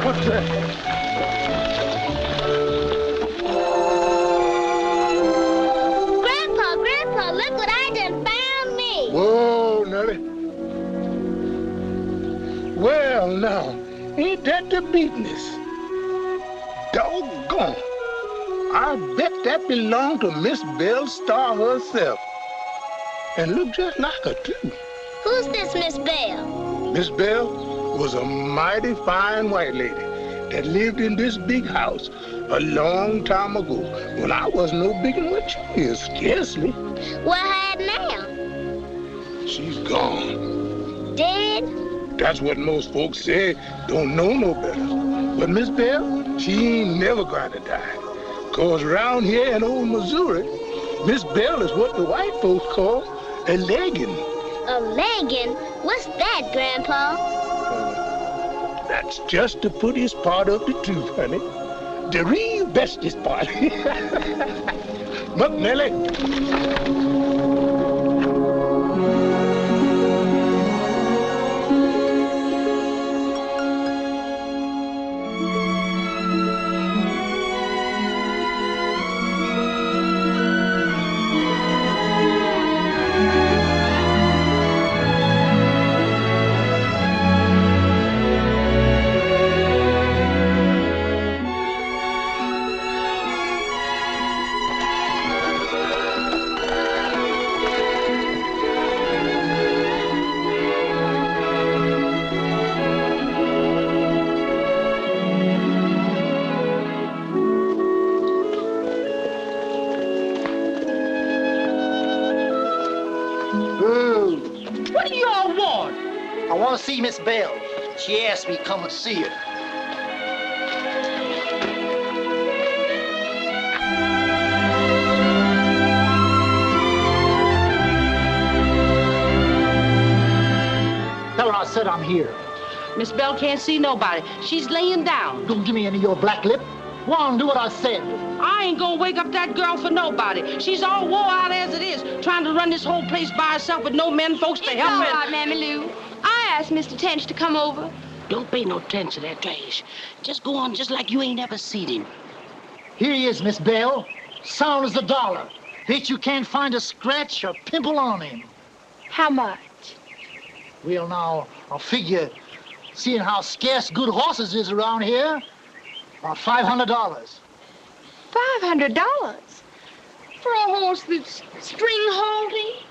What's that? Grandpa, look what I done found me. Whoa, Nellie. Well, now, ain't that the beatness? Doggone. I bet that belonged to Miss Belle Starr herself. And look just like her, too. Who's this Miss Belle? Miss Belle was a mighty fine white lady that lived in this big house a long time ago when I was no bigger than what she is, scarcely. What had now? She's gone. Dead? That's what most folks say, don't know no better. But Miss Belle, she ain't never gonna die. 'Cause around here in old Missouri, Miss Belle is what the white folks call a leggin'. A leggin'? What's that, Grandpa? That's just the prettiest part of the tooth, honey. The real bestest part. Look, Nellie. See Miss Belle. She asked me to come and see her. Tell her I said I'm here. Miss Belle can't see nobody. She's laying down. Don't give me any of your black lip. Go on, do what I said. I ain't gonna wake up that girl for nobody. She's all wore out as it is, trying to run this whole place by herself with no men folks to help her. It's all right, Mammy Lou. I asked Mr. Tench to come over. Don't pay no attention to that trash. Just go on just like you ain't ever seen him. Here he is, Miss Belle. Sound as a dollar. Bet you can't find a scratch or pimple on him. How much? Well, now, I'll figure, seeing how scarce good horses is around here, about $500. $500? For a horse that's string halty?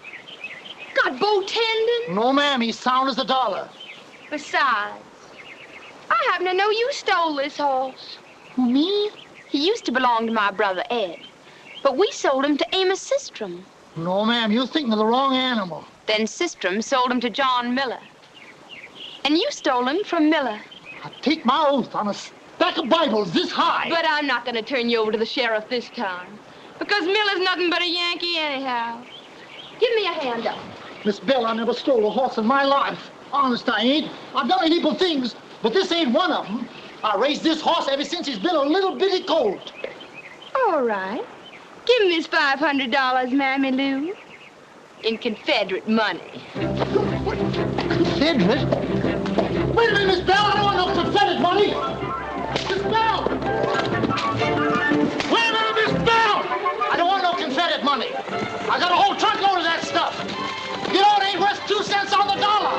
Got bow tendon? No, ma'am, he's sound as a dollar. Besides, I happen to know you stole this horse. Who, me? He used to belong to my brother Ed, but we sold him to Amos Sistrom. No, ma'am, you're thinking of the wrong animal. Then Sistrom sold him to John Miller. And you stole him from Miller. I take my oath on a stack of Bibles this high. But I'm not going to turn you over to the sheriff this time, because Miller's nothing but a Yankee anyhow. Give me a hand up. Miss Belle, I never stole a horse in my life. Honest, I ain't. I've done a heap of things, but this ain't one of them. I raised this horse ever since he's been a little bitty colt. All right. Give me this $500, Mammy Lou. In Confederate money. Confederate? Wait a minute, Miss Belle. I don't want no Confederate money. Miss Belle! Wait a minute, Miss Belle! I don't want no Confederate money. I got a whole truckload of that stuff. You know, it ain't worth 2 cents on the dollar.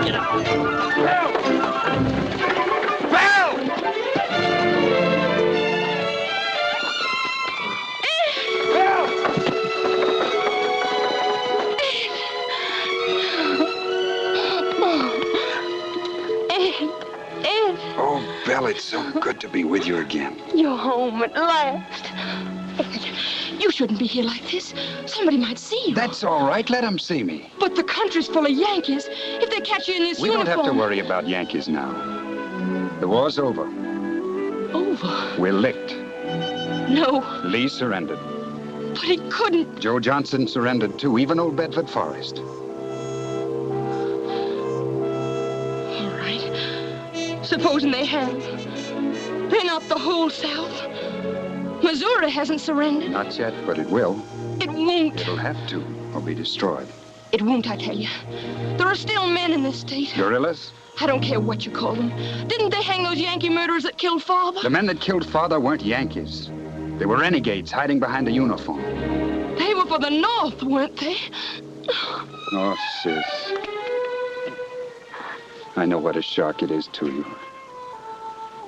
Get up there. Belle! Belle! Belle! Ed, Oh, Belle, it's so good to be with you again. you're home at last. Ed, you shouldn't be here like this. Somebody might see you. That's all right. Let them see me. But the country's full of Yankees. If they catch you in this We uniform... don't have to worry about Yankees now. The war's over. Over? We're licked. No, Lee surrendered. but he couldn't. Joe Johnson surrendered, too, even old Bedford Forrest. All right. Supposing they have. They're not the whole South. Missouri hasn't surrendered. Not yet, but it will. It won't. It'll have to, or be destroyed. It won't, I tell you. There are still men in this state. Guerrillas? I don't care what you call them. Didn't they hang those Yankee murderers that killed Father? The men that killed Father weren't Yankees. They were renegades hiding behind a uniform. They were for the North, weren't they? Oh, sis. I know what a shock it is to you.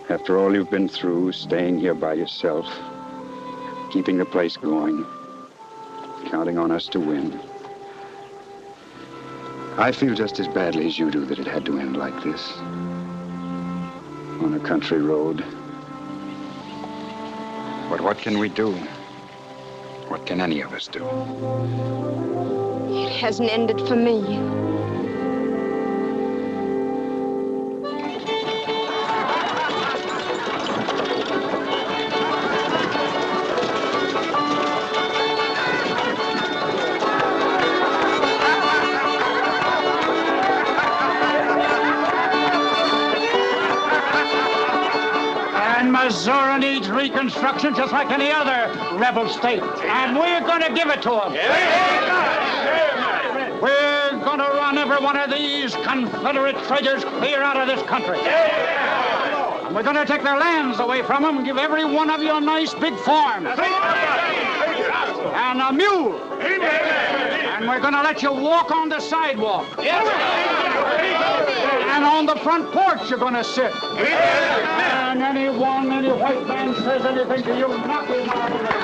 After all you've been through, staying here by yourself, keeping the place going, counting on us to win. I feel just as badly as you do that it had to end like this. On a country road. But what can we do? What can any of us do? It hasn't ended for me. Missouri needs reconstruction just like any other rebel state, and we're going to give it to them. We're going to run every one of these Confederate traitors clear out of this country. And we're going to take their lands away from them and give every one of you a nice big farm. And a mule. And we're going to let you walk on the sidewalk. And on the front porch you're going to sit. And any white man says anything to you, knock him out of there.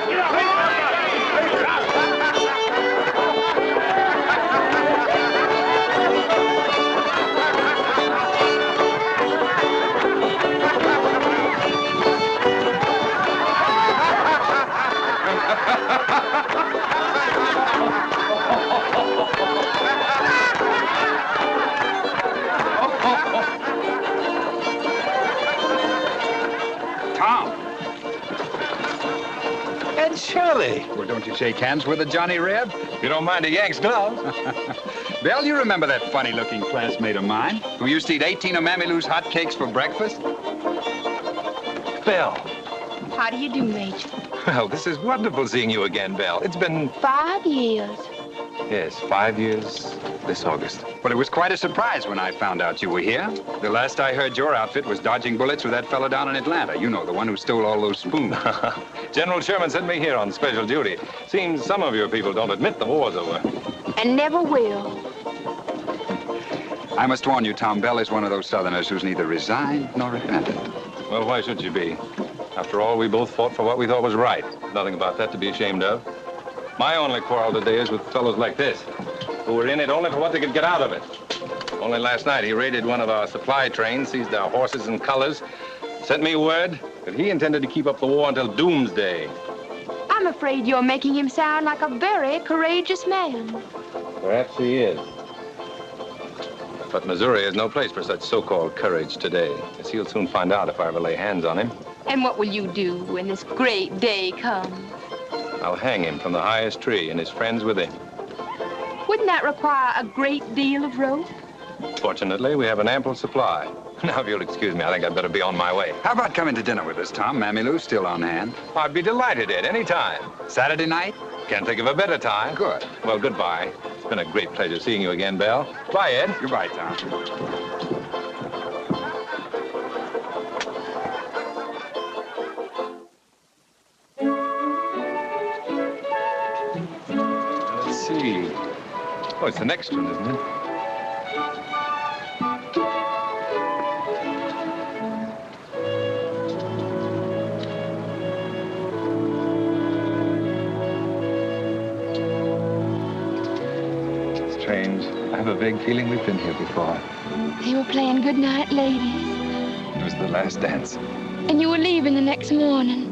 Shirley. Well, don't you shake hands with a Johnny Reb? You don't mind a Yank's gloves? Belle, you remember that funny-looking classmate of mine who used to eat 18 of Mammy Lou's hot cakes for breakfast? Belle. How do you do, Major? Well, this is wonderful seeing you again, Belle. It's been... 5 years. Yes, 5 years this August. Well, it was quite a surprise when I found out you were here. The last I heard, your outfit was dodging bullets with that fellow down in Atlanta. You know, the one who stole all those spoons. General Sherman sent me here on special duty. Seems some of your people don't admit the war's over. And never will. I must warn you, Tom, Belle is one of those Southerners who's neither resigned nor repentant. Well, why should you be? After all, we both fought for what we thought was right. Nothing about that to be ashamed of. My only quarrel today is with fellows like this, who were in it only for what they could get out of it. Only last night, he raided one of our supply trains, seized our horses and colors, sent me word that he intended to keep up the war until doomsday. I'm afraid you're making him sound like a very courageous man. Perhaps he is. But Missouri is no place for such so-called courage today, as he'll soon find out if I ever lay hands on him. And what will you do when this great day comes? I'll hang him from the highest tree and his friends with him. Wouldn't that require a great deal of rope? Fortunately, we have an ample supply. Now, if you'll excuse me, I think I'd better be on my way. How about coming to dinner with us, Tom? Mammy Lou's still on hand. I'd be delighted, Ed, any time. Saturday night? Can't think of a better time. Good. Well, goodbye. It's been a great pleasure seeing you again, Belle. Bye, Ed. Goodbye, Tom. Let's see. Oh, it's the next one, isn't it? Strange. I have a vague feeling we've been here before. They were playing Goodnight Ladies. It was the last dance. And you were leaving the next morning.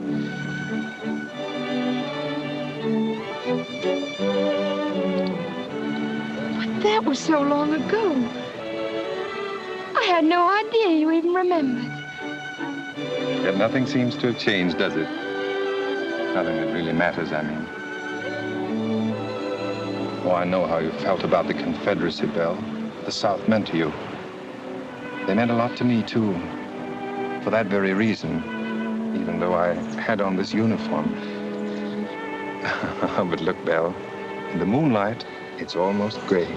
But that was so long ago. I had no idea you even remembered. Yet nothing seems to have changed, does it? Nothing that really matters, I mean. Oh, I know how you felt about the Confederacy, Belle. The South meant to you. They meant a lot to me, too. For that very reason, even though I had on this uniform. But look, Belle, in the moonlight, it's almost gray.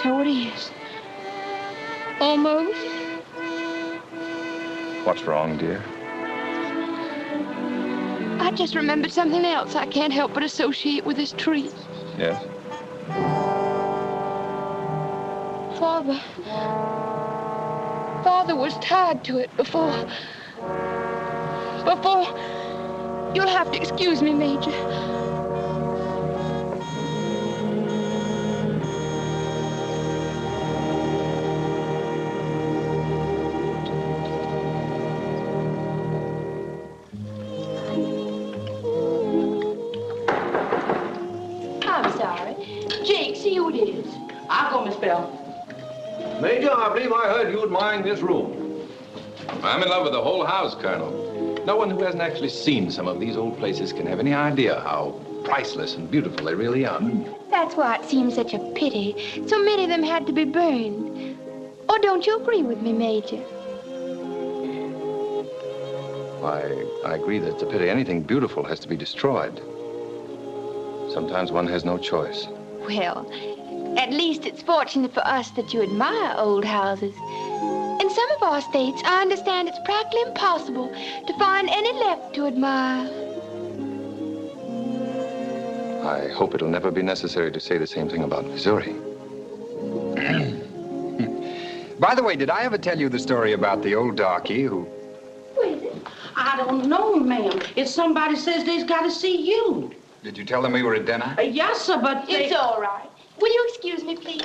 So it is. Almost. What's wrong, dear? I just remembered something else I can't help but associate with this tree. Yes? Father was tied to it before... You'll have to excuse me, Major. I'm sorry. Jake, see who it is. I'll go, Miss Belle. Major, I believe I heard you admiring this room. I'm in love with the whole house, Colonel. No one who hasn't actually seen some of these old places can have any idea how priceless and beautiful they really are. That's why it seems such a pity. So many of them had to be burned. Or don't you agree with me, Major? I agree that it's a pity anything beautiful has to be destroyed. Sometimes one has no choice. Well, at least it's fortunate for us that you admire old houses. In some of our states, I understand it's practically impossible to find any left to admire. I hope it'll never be necessary to say the same thing about Missouri. By the way, did I ever tell you the story about the old darky who... Who is it? I don't know, ma'am. If somebody says they've got to see you. Did you tell them we were at dinner? Yes, sir, but they... It's all right. Will you excuse me, please?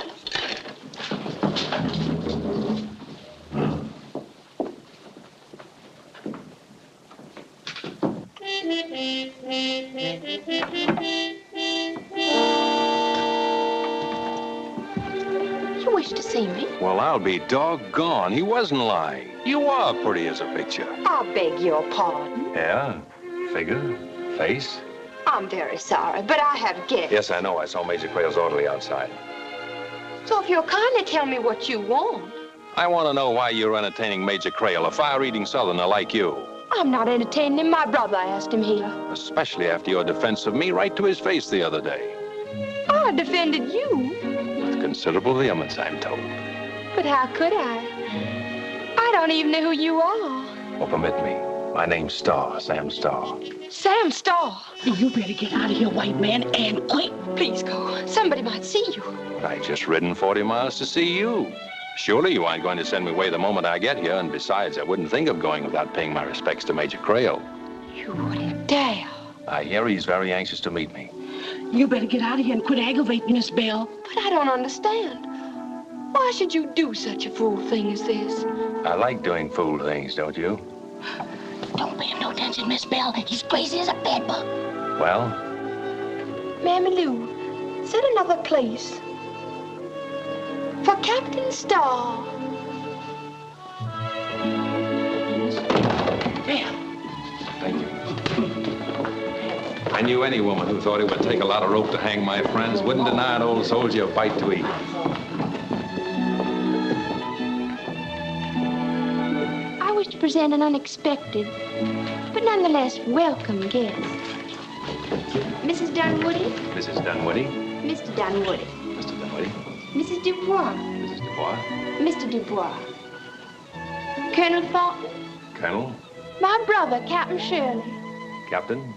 You wish to see me? Well, I'll be doggone. He wasn't lying. You are pretty as a picture. I beg your pardon. Yeah? Figure? Face? I'm very sorry, but I have guests. Yes, I know. I saw Major Quayle's orderly outside. So if you'll kindly tell me what you want. I want to know why you're entertaining Major Quayle, a fire-eating Southerner like you. I'm not entertaining him. My brother asked him here. Especially after your defense of me right to his face the other day. I defended you. With considerable vehemence, I'm told. But how could I? I don't even know who you are. Well, permit me. My name's Starr, Sam Starr. Sam Starr. You better get out of here, white man, and quick. Please go. Somebody might see you. I just ridden 40 miles to see you. Surely you aren't going to send me away the moment I get here, and besides, I wouldn't think of going without paying my respects to Major Quayle. You wouldn't dare. I hear he's very anxious to meet me. You better get out of here and quit aggravating Miss Belle. But I don't understand. Why should you do such a fool thing as this? I like doing fool things, don't you? Don't pay him no attention, Miss Belle. He's crazy as a bedbug. Well? Mammy Lou, set another place. For Captain Starr. There. Thank you. I knew any woman who thought it would take a lot of rope to hang my friends wouldn't deny an old soldier a bite to eat. I wish to present an unexpected, but nonetheless welcome guest. Mrs. Dunwoody. Mrs. Dunwoody. Mr. Dunwoody. Mr. Dunwoody. Mrs. Dubois. Mrs. Dubois. Mr. Dubois. Colonel Thornton. Colonel. My brother, Captain Shirley. Captain.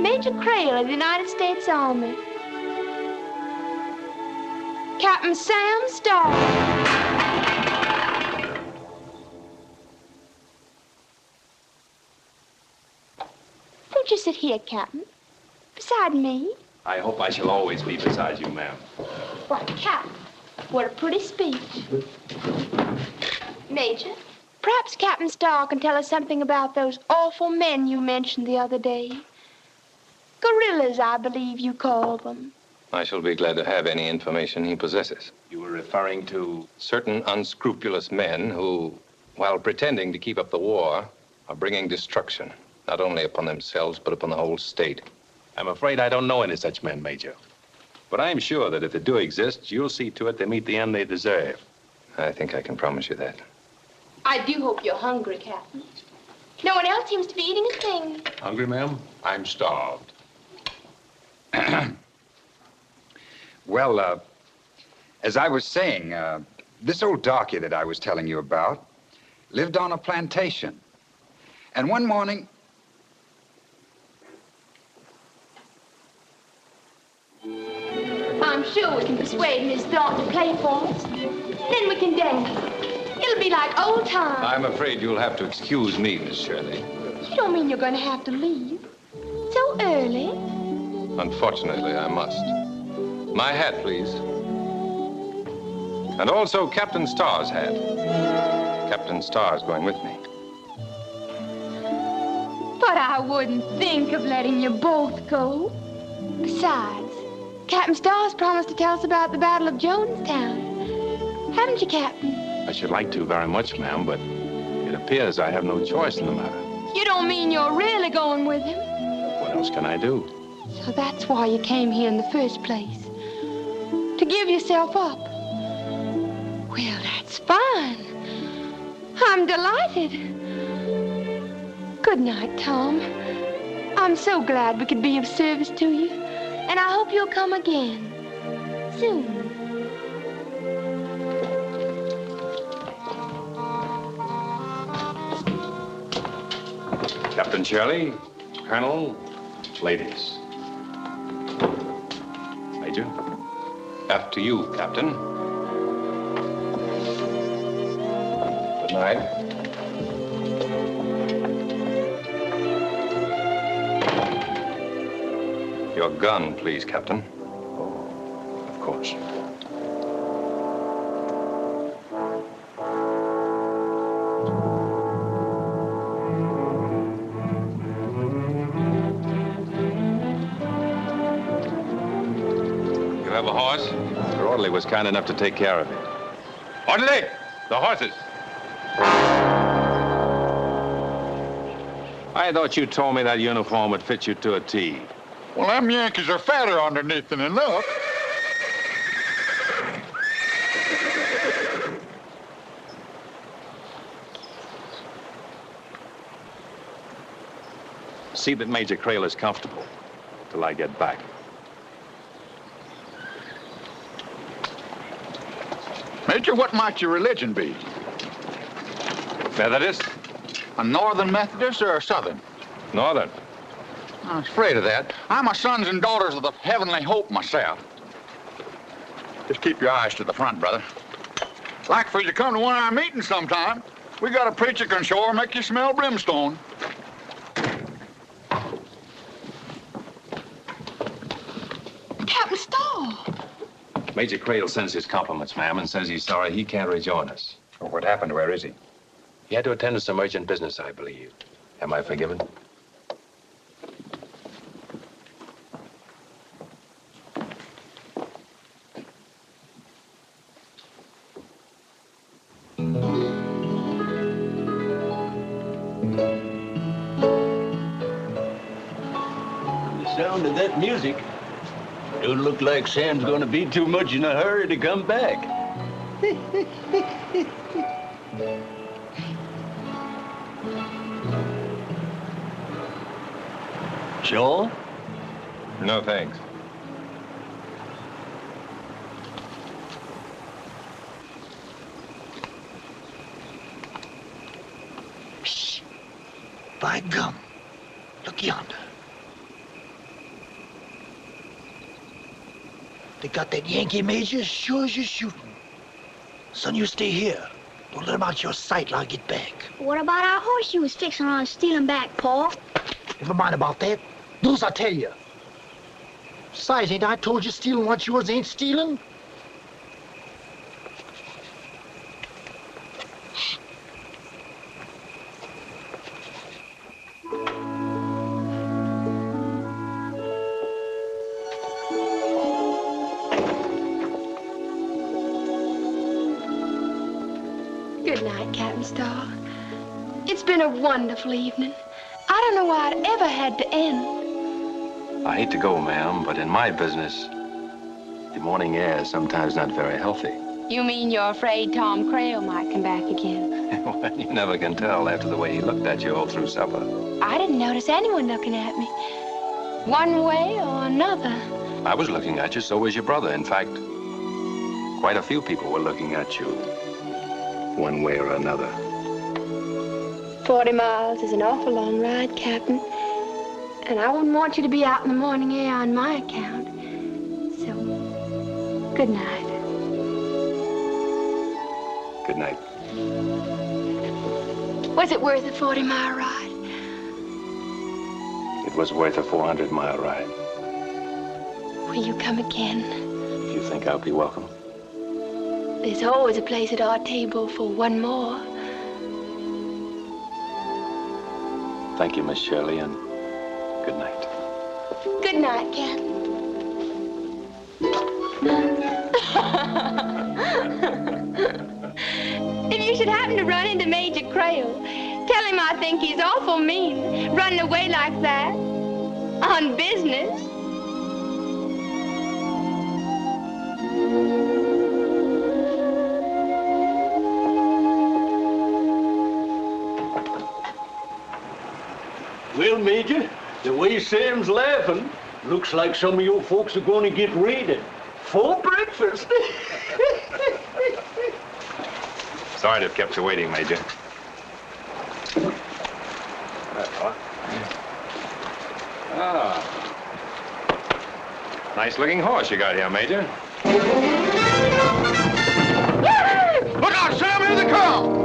Major Quayle of the United States Army. Captain Sam Starr. Won't you sit here, Captain? Beside me. I hope I shall always be beside you, ma'am. Why, Captain, what a pretty speech. Major, perhaps Captain Starr can tell us something about those awful men you mentioned the other day. Guerrillas, I believe you call them. I shall be glad to have any information he possesses. You were referring to certain unscrupulous men who, while pretending to keep up the war, are bringing destruction, not only upon themselves, but upon the whole state. I'm afraid I don't know any such men, Major. But I'm sure that if they do exist, you'll see to it they meet the end they deserve. I think I can promise you that. I do hope you're hungry, Captain. No one else seems to be eating a thing. Hungry, ma'am? I'm starved. Well, as I was saying, this old darky that I was telling you about lived on a plantation. And one morning... I'm sure we can persuade Miss Starr to play for us. Then we can dance. It'll be like old times. I'm afraid you'll have to excuse me, Miss Shirley. You don't mean you're going to have to leave so early? Unfortunately, I must. My hat, please. And also Captain Starr's hat. Captain Starr's going with me. But I wouldn't think of letting you both go. Besides, Captain Starr's promised to tell us about the Battle of Jonestown. Haven't you, Captain? I should like to very much, ma'am, but it appears I have no choice in the matter. You don't mean you're really going with him? What else can I do? So that's why you came here in the first place. To give yourself up. Well, that's fine. I'm delighted. Good night, Tom. I'm so glad we could be of service to you. And I hope you'll come again. Soon. Captain Shirley, Colonel, ladies. Major. After you, Captain. Good night. Your gun, please, Captain. Oh, of course. You have a horse? The orderly was kind enough to take care of it. Orderly! The horses! I thought you told me that uniform would fit you to a T. Well, them Yankees are fatter underneath than enough. See that Major Crail is comfortable till I get back. Major, what might your religion be? Methodist? A Northern Methodist or a Southern? Northern. I was afraid of that. I'm a sons and daughters of the heavenly hope myself. Just keep your eyes to the front, brother. Like for you to come to one of our meetings sometime. We got a preacher can sure make you smell brimstone. Captain Starr. Major Crail sends his compliments, ma'am, and says he's sorry he can't rejoin us. Oh, what happened? Where is he? He had to attend to some urgent business, I believe. Am I forgiven? The sound of that music don't look like Sam's gonna be too much in a hurry to come back. Sure? No, thanks. Shh. By gum. Look yonder. They got that Yankee major as sure as you're shooting. Son, you stay here. Don't let him out your sight till I get back. What about our horse you was fixing on stealing back, Paul? Never mind about that. Do as I tell you. Besides, ain't I told you stealing what's yours ain't stealing? Good night, Captain Starr. It's been a wonderful evening. I don't know why it ever had to end. I hate to go, ma'am, but in my business, the morning air is sometimes not very healthy. You mean you're afraid Tom Crail might come back again? Well, you never can tell after the way he looked at you all through supper. I didn't notice anyone looking at me. One way or another. I was looking at you, so was your brother. In fact, quite a few people were looking at you, one way or another. 40 miles is an awful long ride, Captain. And I wouldn't want you to be out in the morning air on my account. So, good night. Good night. Was it worth a 40-mile ride? It was worth a 400-mile ride. Will you come again? If you think I'll be welcome. There's always a place at our table for one more. Thank you, Miss Shirley, and good night. Good night, Captain. If you should happen to run into Major Crail, tell him I think he's awful mean, running away like that. On business. Well, Major, the way Sam's laughing, looks like some of your folks are going to get raided. For breakfast. Sorry to have kept you waiting, Major. Ah. Nice-looking horse you got here, Major. Look out, Sam, here they come!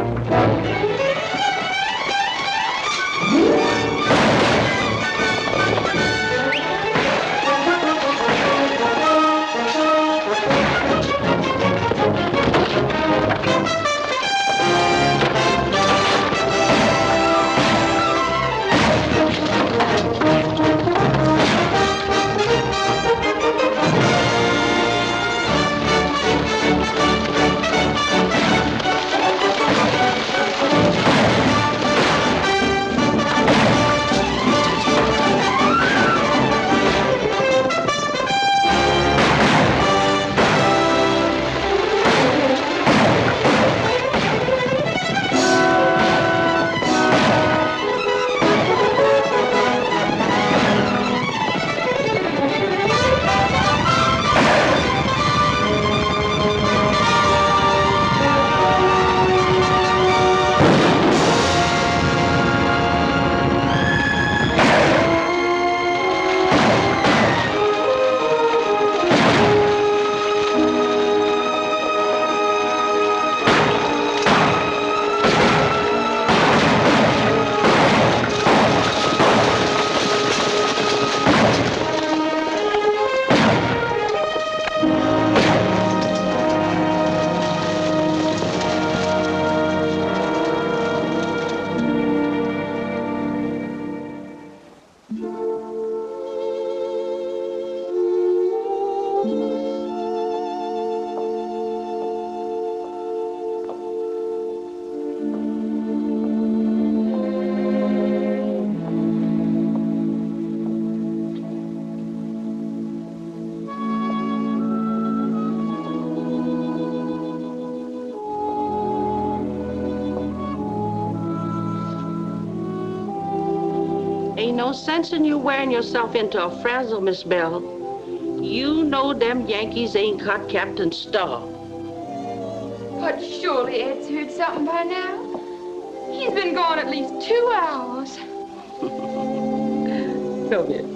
Ain't no sense in you wearing yourself into a frazzle, Miss Belle. You know them Yankees ain't caught Captain Starr. But surely Ed's heard something by now. He's been gone at least 2 hours. Come here.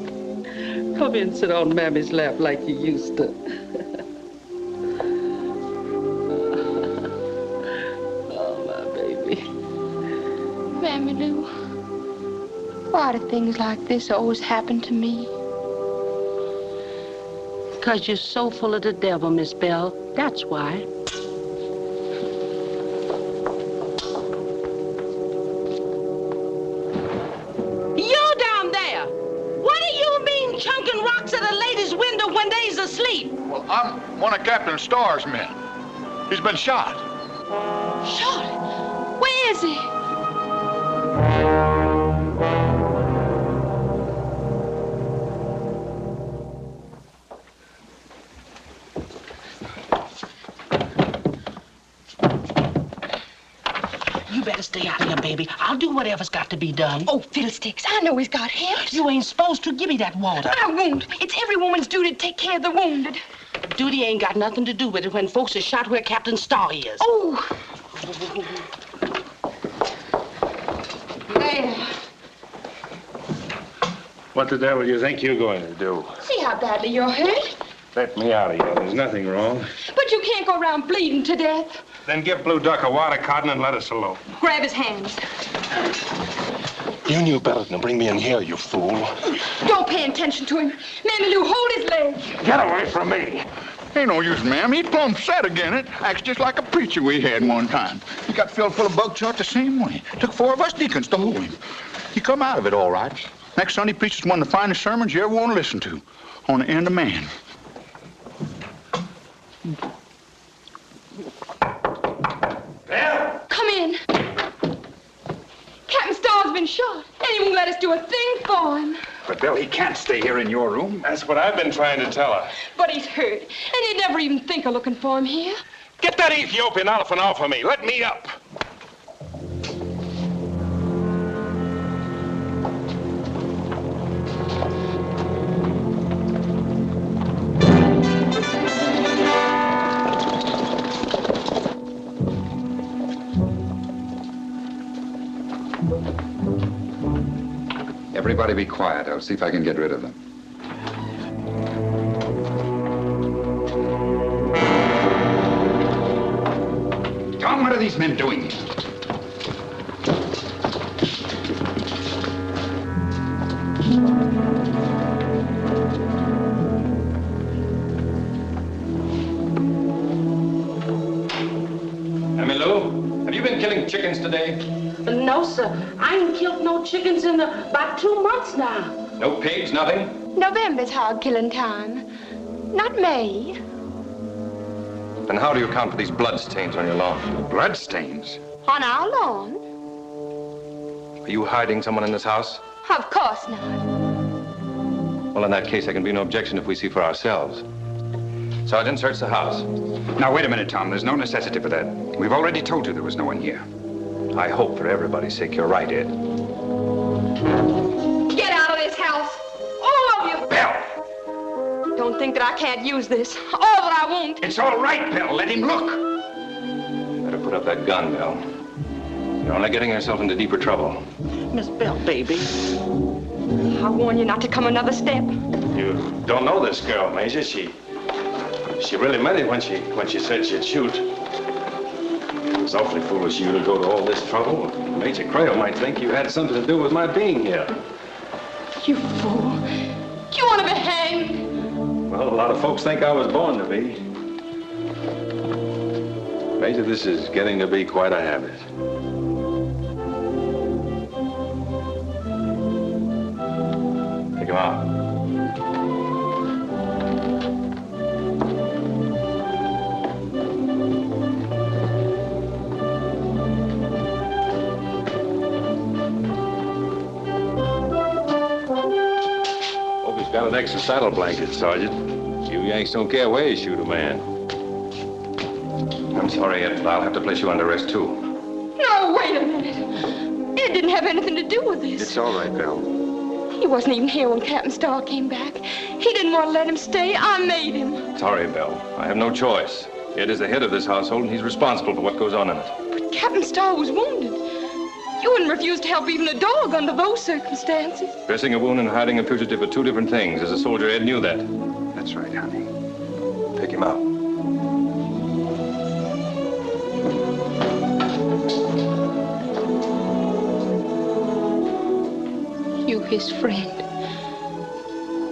Come in and sit on Mammy's lap like you used to. Oh, my baby. Mammy Lou, why do things like this always happen to me? 'Cause you're so full of the devil, Miss Belle. That's why. You down there! What do you mean chunking rocks at a lady's window when they's asleep? Well, I'm one of Captain Starr's men. He's been shot. Shot? Where is he? You better stay out of here, baby. I'll do whatever's got to be done. Oh, fiddlesticks. I know he's got hips. You ain't supposed to. Give me that water. I won't. It's every woman's duty to take care of the wounded. Duty ain't got nothing to do with it when folks are shot where Captain Starr is. Oh. There. What the devil do you think you're going to do? See how badly you're hurt. Let me out of here. There's nothing wrong. But you can't go around bleeding to death. Then give Blue Duck a water cotton and let us alone. Grab his hands. You knew better than to bring me in here, you fool. Don't pay attention to him. Man, you hold his leg. Get away from me. Ain't no use, ma'am. He's plumb set again it. Acts just like a preacher we had one time. He got filled full of buckshot the same way. Took 4 of us deacons to hold him. He come out of it all right. Next Sunday, preaches one of the finest sermons you ever want to listen to. On the end of man. Belle! Come in. Captain Starr's been shot, and he won't let us do a thing for him. But, Belle, he can't stay here in your room. That's what I've been trying to tell her. But he's hurt, and he'd never even think of looking for him here. Get that Ethiopian elephant off of me. Let me up. Everybody be quiet. I'll see if I can get rid of them. Tom, what are these men doing here? Lou, have you been killing chickens today? No, sir. I ain't killed no chickens in about 2 months now. No pigs, nothing? November's hog killing time. Not May. Then how do you account for these blood stains on your lawn? Blood stains? On our lawn? Are you hiding someone in this house? Of course not. Well, in that case, there can be no objection if we see for ourselves. Sergeant, search the house. Now, wait a minute, Tom. There's no necessity for that. We've already told you there was no one here. I hope for everybody's sake you're right, Ed. Get out of this house. All of you. Belle! Don't think that I can't use this. All that I won't. It's all right, Belle. Let him look. Better put up that gun, Belle. You're only getting yourself into deeper trouble. Miss Belle, baby. I warn you not to come another step. You don't know this girl, Major. She really meant it when she said she'd shoot. It's awfully foolish of you to go to all this trouble. Major Crail might think you had something to do with my being here. You fool. Do you want to be hanged? Well, a lot of folks think I was born to be. Major, this is getting to be quite a habit. Take him out. Got an extra saddle blanket, Sergeant. You Yanks don't care where you shoot a man. I'm sorry, Ed, but I'll have to place you under arrest, too. No, wait a minute. Ed didn't have anything to do with this. It's all right, Belle. He wasn't even here when Captain Starr came back. He didn't want to let him stay. I made him. Sorry, Belle. I have no choice. Ed is the head of this household, and he's responsible for what goes on in it. But Captain Starr was wounded. You wouldn't refuse to help even a dog under those circumstances. Dressing a wound and hiding a fugitive are two different things. As a soldier, Ed knew that. That's right, honey. Pick him out. You, his friend,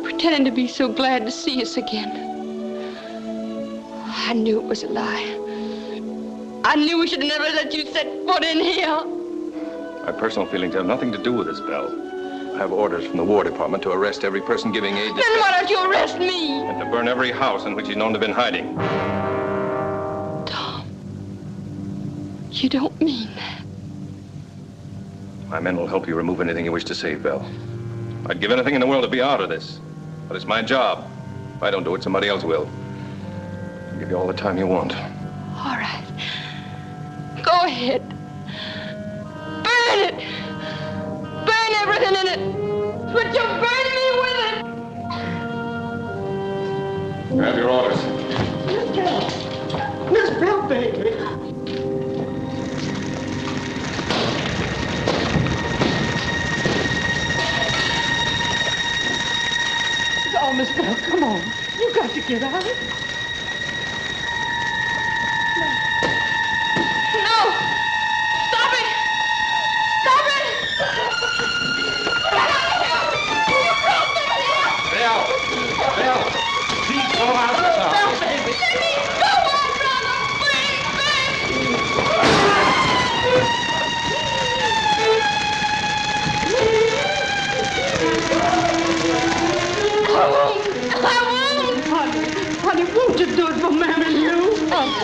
pretending to be so glad to see us again. I knew it was a lie. I knew we should never let you set foot in here. My personal feelings have nothing to do with this, Belle. I have orders from the War Department to arrest every person giving aid to... Then why don't you arrest me? And to burn every house in which he's known to have been hiding. Tom, you don't mean that. My men will help you remove anything you wish to save, Belle. I'd give anything in the world to be out of this. But it's my job. If I don't do it, somebody else will. I'll give you all the time you want. All right. Go ahead. burn it. Burn everything in it. But you burn me with it. You have your orders. Miss Belle, baby. Oh, Miss Belle, come on. You got to get out. No! Stop it! Stop it! Belle! Belle! Please go out of the house. Let me go, my brother! Please, I won't! Honey, won't you do it for Ma'am and you? Darling,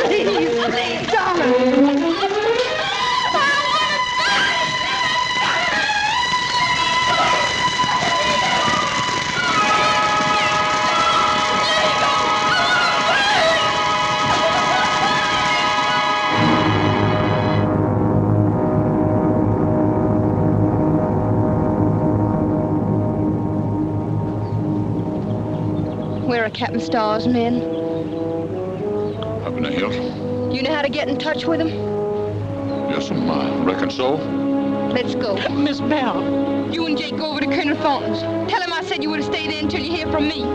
please, darling. Where are Captain Starr's men? Up in the hills. Do you know how to get in touch with them? Yes, I reckon so. Let's go. Miss Belle. You and Jake go over to Colonel Thornton's. Tell him I said you were to stay there until you hear from me.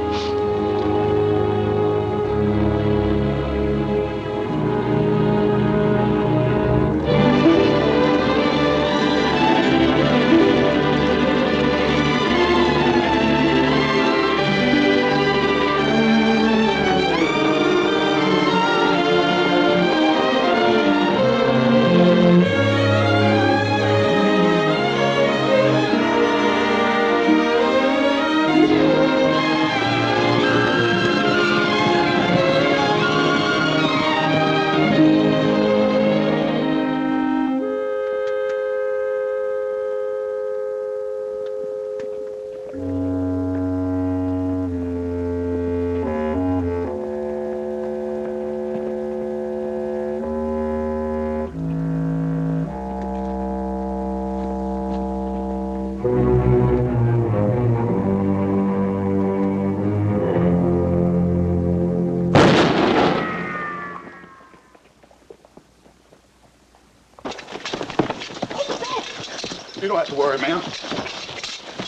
You don't have to worry, ma'am.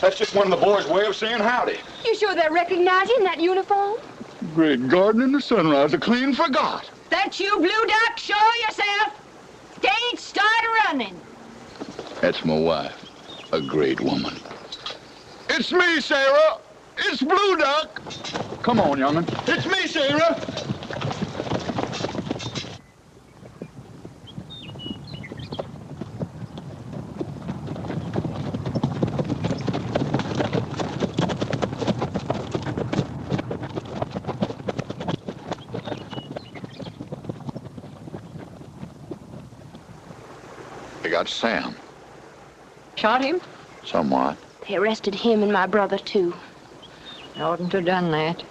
That's just one of the boys' way of saying howdy. You sure they recognize you in that uniform? Great garden in the sunrise, I clean forgot. That you, Blue Duck? Show yourself. Stage start running. That's my wife, a great woman. It's me, Sarah. It's Blue Duck. Come on, young'un. It's me, Sarah. They got Sam. Shot him? Somewhat. They arrested him and my brother, too. Oughtn't to have done that.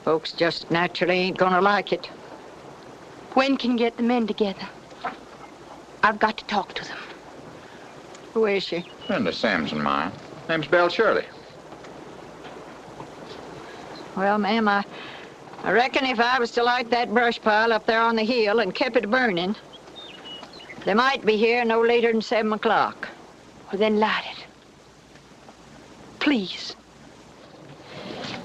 Folks just naturally ain't gonna like it. When can you get the men together? I've got to talk to them. Who is she? Friend of Sam's and mine. Name's Belle Shirley. Well, ma'am, I reckon if I was to light that brush pile up there on the hill and kept it burning, they might be here no later than 7 o'clock. Well, then light it. Please.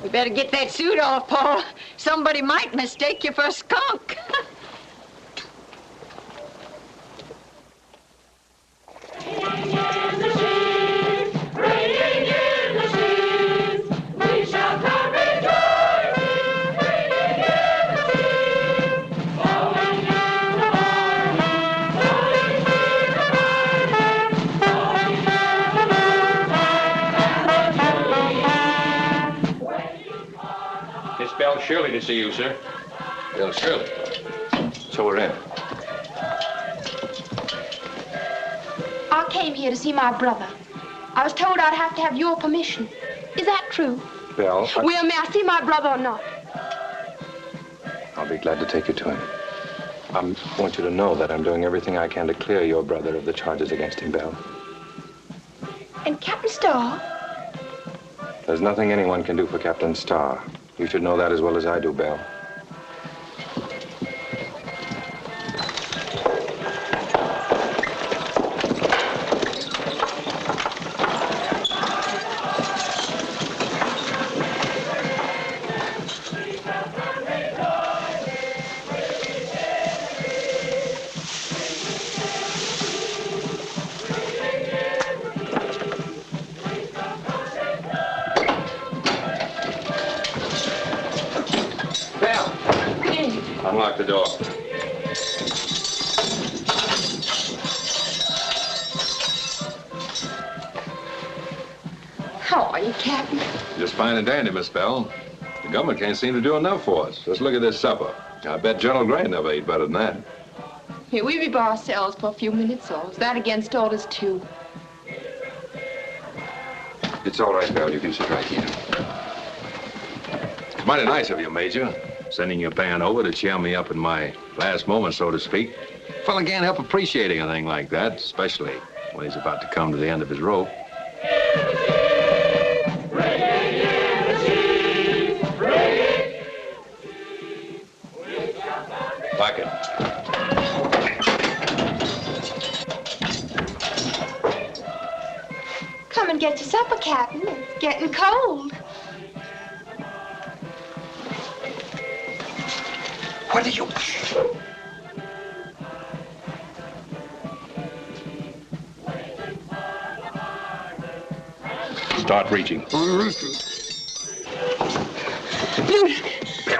You better get that suit off, Paul. Somebody might mistake you for a skunk. Belle Shirley to see you, sir. Belle Shirley. So we're in. I came here to see my brother. I was told I'd have to have your permission. Is that true? Belle, Well, may I see my brother or not? I'll be glad to take you to him. I want you to know that I'm doing everything I can to clear your brother of the charges against him, Belle. And Captain Starr? There's nothing anyone can do for Captain Starr. You should know that as well as I do, Belle. Unlock the door. How are you, Captain? Just fine and dandy, Miss Belle. The government can't seem to do enough for us. Just look at this supper. I bet General Grant never ate better than that. Here, we be by ourselves for a few minutes, or is that against orders, too? It's all right, Belle. You can sit right here. It's mighty nice of you, Major. Sending your band over to cheer me up in my last moment, so to speak. Fella can't help appreciating a thing like that, especially when he's about to come to the end of his rope. Pocket. Come and get your supper, Captain. It's getting cold. What are you... Start reaching.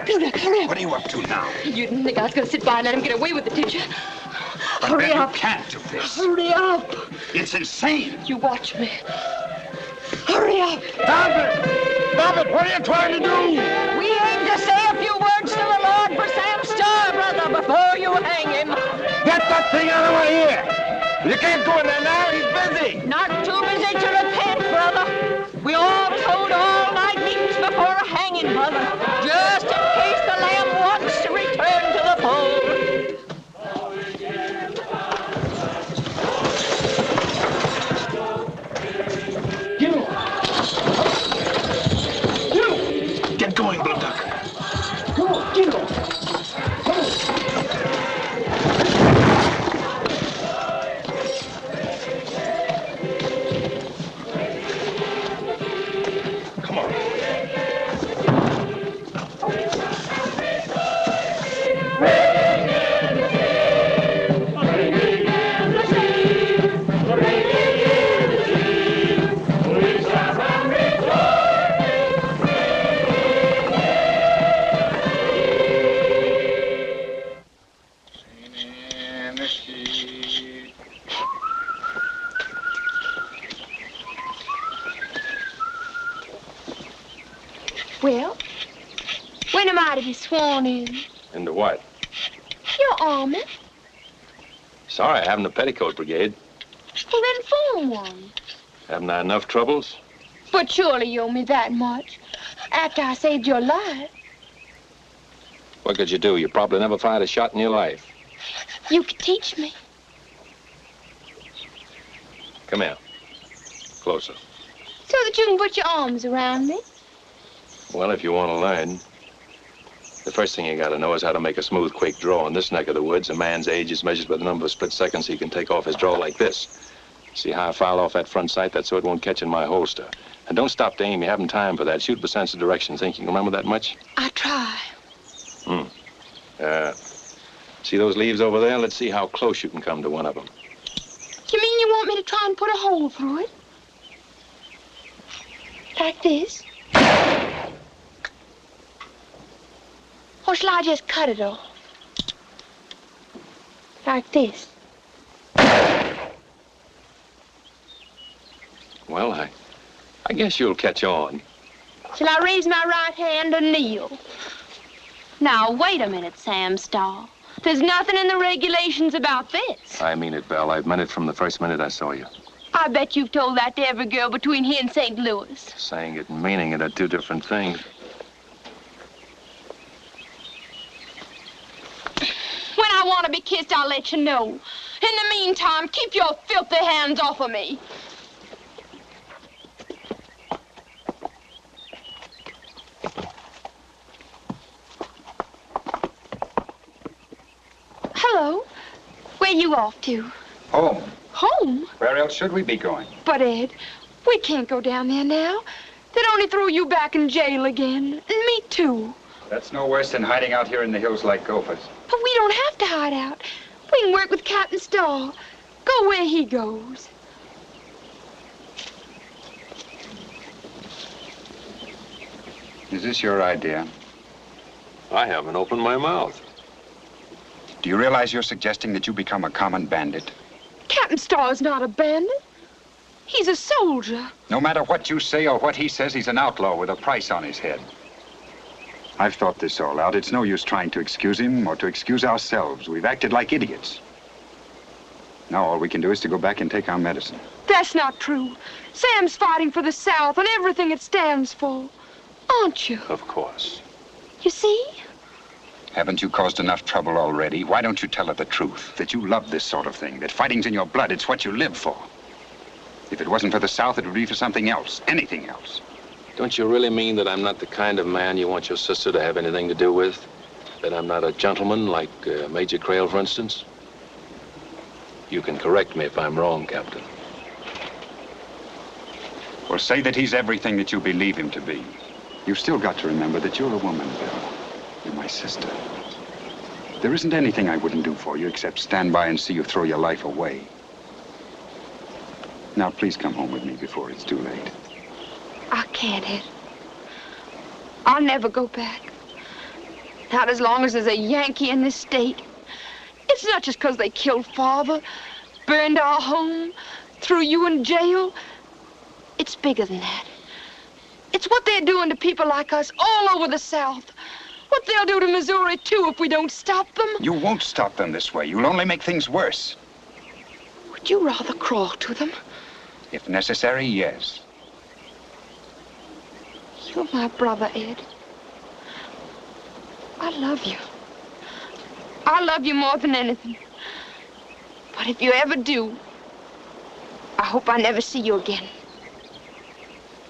Luda, hurry up. What are you up to now? You didn't think I was going to sit by and let him get away with it, did you? Hurry up. You can't do this. Hurry up. It's insane. You watch me. Hurry up. Stop it! Stop it! What are you trying to do? We aim to say a few words to the Lord for Sam Starr, brother, before you hang him. Get that thing out of my ear! You can't go in there now. He's busy. Not too busy to repent, brother. We all told all-night meetings before a hanging, brother, just in case the lamb wants to return to the fold. Get going, Blue Duck. Come on, get on. Come on. Come on. Well, when am I to be sworn in? Into what? Your army. Sorry, I haven't a petticoat brigade. Well, then form one. Haven't I enough troubles? But surely you owe me that much. After I saved your life. What could you do? You probably never fired a shot in your life. You could teach me. Come here. Closer. So that you can put your arms around me. Well, if you want to learn, the first thing you got to know is how to make a smooth, quick draw in this neck of the woods. A man's age is measured by the number of split seconds he can take off his draw like this. See how I file off that front sight? That so it won't catch in my holster. And don't stop to aim. You haven't time for that. Shoot with sense of direction. Think you can remember that much? I try. See those leaves over there? Let's see how close you can come to one of them. You mean you want me to try and put a hole through it? Like this? Or shall I just cut it off? Like this? Well, I guess you'll catch on. Shall I raise my right hand or kneel? Now, wait a minute, Sam Starr. There's nothing in the regulations about this. I mean it, Belle. I've meant it from the first minute I saw you. I bet you've told that to every girl between here and St. Louis. Saying it and meaning it are two different things. When I want want to be kissed, I'll let you know. In the meantime, keep your filthy hands off of me. Hello. Where you off to? Home. Home? Where else should we be going? But, Ed, we can't go down there now. They'd only throw you back in jail again. And me, too. That's no worse than hiding out here in the hills like gophers. But we don't have to hide out. We can work with Captain Starr. Go where he goes. Is this your idea? I haven't opened my mouth. Do you realize you're suggesting that you become a common bandit? Captain Starr's not a bandit. He's a soldier. No matter what you say or what he says, he's an outlaw with a price on his head. I've thought this all out. It's no use trying to excuse him or to excuse ourselves. We've acted like idiots. Now all we can do is to go back and take our medicine. That's not true. Sam's fighting for the South and everything it stands for. Aren't you? Of course. You see? Haven't you caused enough trouble already? Why don't you tell her the truth? That you love this sort of thing, that fighting's in your blood, it's what you live for. If it wasn't for the South, it would be for something else, anything else. Don't you really mean that I'm not the kind of man you want your sister to have anything to do with? That I'm not a gentleman like Major Crail, for instance? You can correct me if I'm wrong, Captain. Well, say that he's everything that you believe him to be. You've still got to remember that you're a woman, Belle. You're my sister. There isn't anything I wouldn't do for you except stand by and see you throw your life away. Now, please come home with me before it's too late. I can't, Ed. I'll never go back. Not as long as there's a Yankee in this state. It's not just because they killed Father, burned our home, threw you in jail. It's bigger than that. It's what they're doing to people like us all over the South. What they'll do to Missouri, too, if we don't stop them. You won't stop them this way. You'll only make things worse. Would you rather crawl to them? If necessary, yes. You're my brother, Ed. I love you. I love you more than anything. But if you ever do, I hope I never see you again.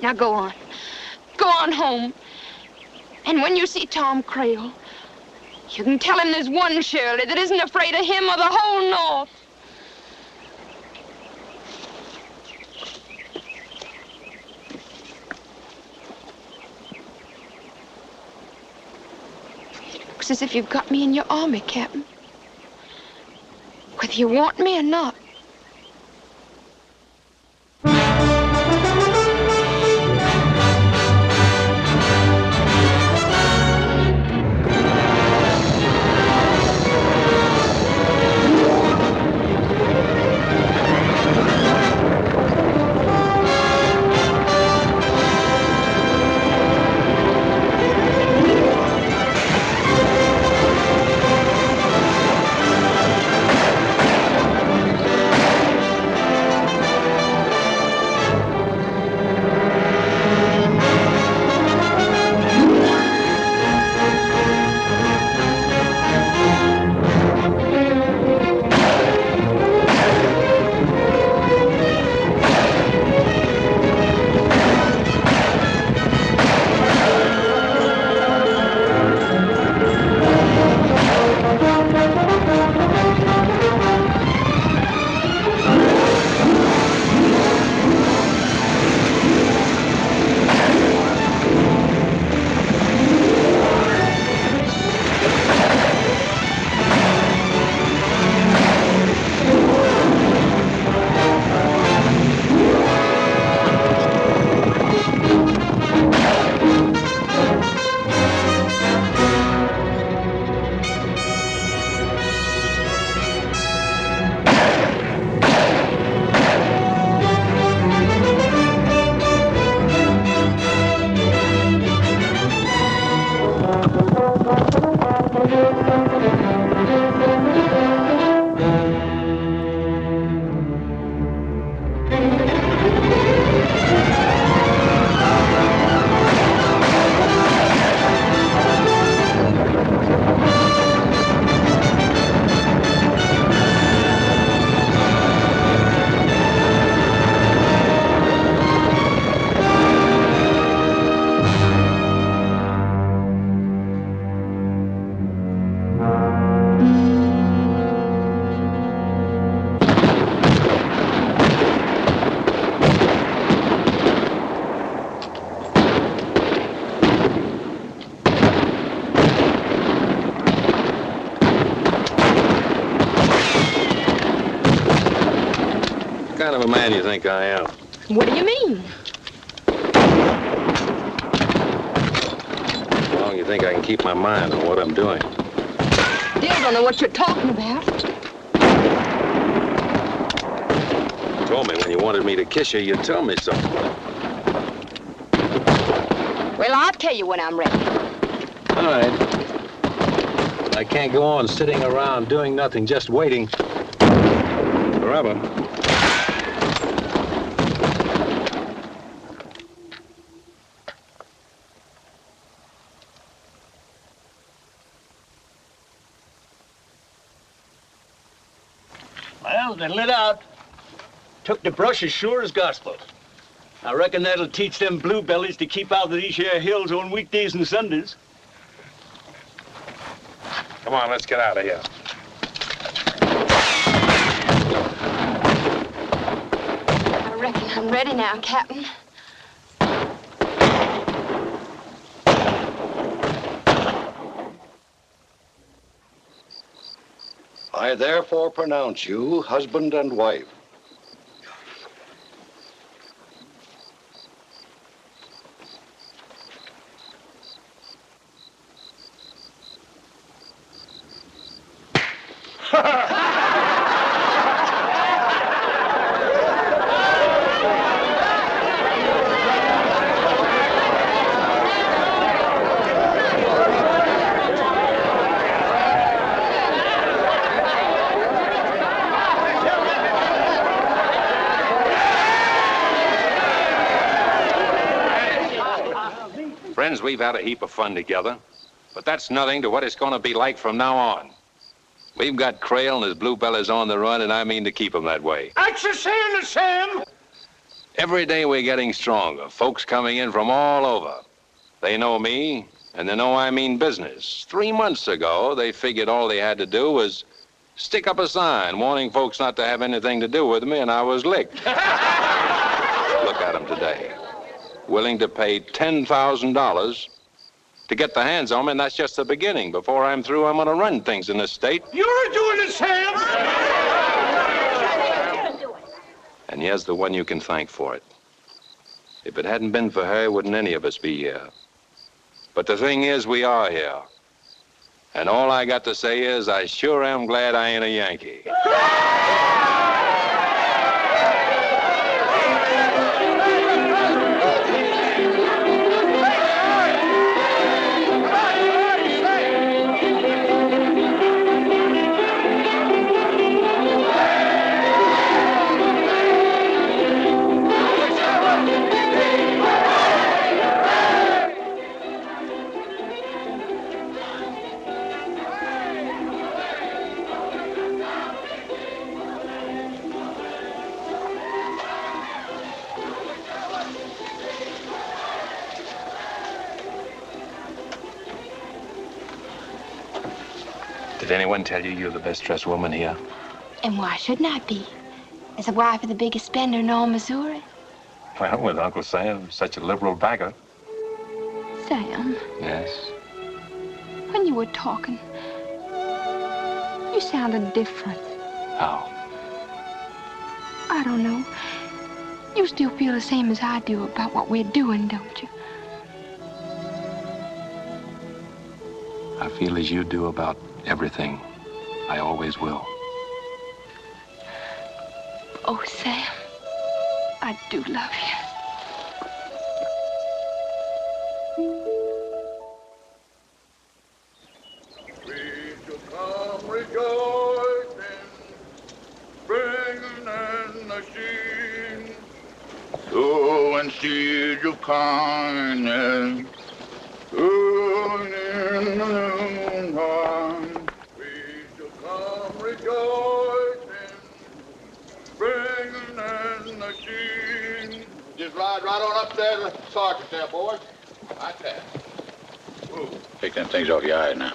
Now go on. Go on home. And when you see Tom Crail, you can tell him there's one Shirley that isn't afraid of him or the whole North. It looks as if you've got me in your army, Captain. Whether you want me or not. kind of a man you think I am? What do you mean? How long you think I can keep my mind on what I'm doing? Still don't know what you're talking about. You told me when you wanted me to kiss you, you'd tell me something. Well, I'll tell you when I'm ready. All right. But I can't go on sitting around doing nothing, just waiting forever. Well, they lit out. Took the brush as sure as gospel. I reckon that'll teach them bluebellies to keep out of these here hills on weekdays and Sundays. Come on, let's get out of here. I reckon I'm ready now, Captain. I therefore pronounce you husband and wife. Friends, we've had a heap of fun together, but that's nothing to what it's going to be like from now on. We've got Crail and his bluebellies on the run, and I mean to keep them that way. That's a saying, Sam. Every day we're getting stronger. Folks coming in from all over. They know me, and they know I mean business. 3 months ago, they figured all they had to do was stick up a sign warning folks not to have anything to do with me, and I was licked. Look at them today. Willing to pay $10,000 to get their hands on me, and that's just the beginning. Before I'm through, I'm going to run things in this state. You're doing it, Sam. And here's the one you can thank for it. If it hadn't been for her, wouldn't any of us be here. But the thing is, we are here. And all I got to say is, I sure am glad I ain't a Yankee. Did anyone tell you you're the best dressed woman here? And why shouldn't I be? As a wife of the biggest spender in all Missouri. Well, with Uncle Sam, such a liberal backer. Sam, Yes? when you were talking, you sounded different. How? I don't know. You still feel the same as I do about what we're doing, don't you? I feel as you do about everything. I always will. Oh, Sam, I do love you. We shall come rejoicing, bringing in the sheen, sowing seeds of kindness, sowing in the noontime. We shall come rejoicing, bringing in the sheen. Just ride right on up there to the sergeant there, boys. Right there. Ooh. Take them things off your eyes now.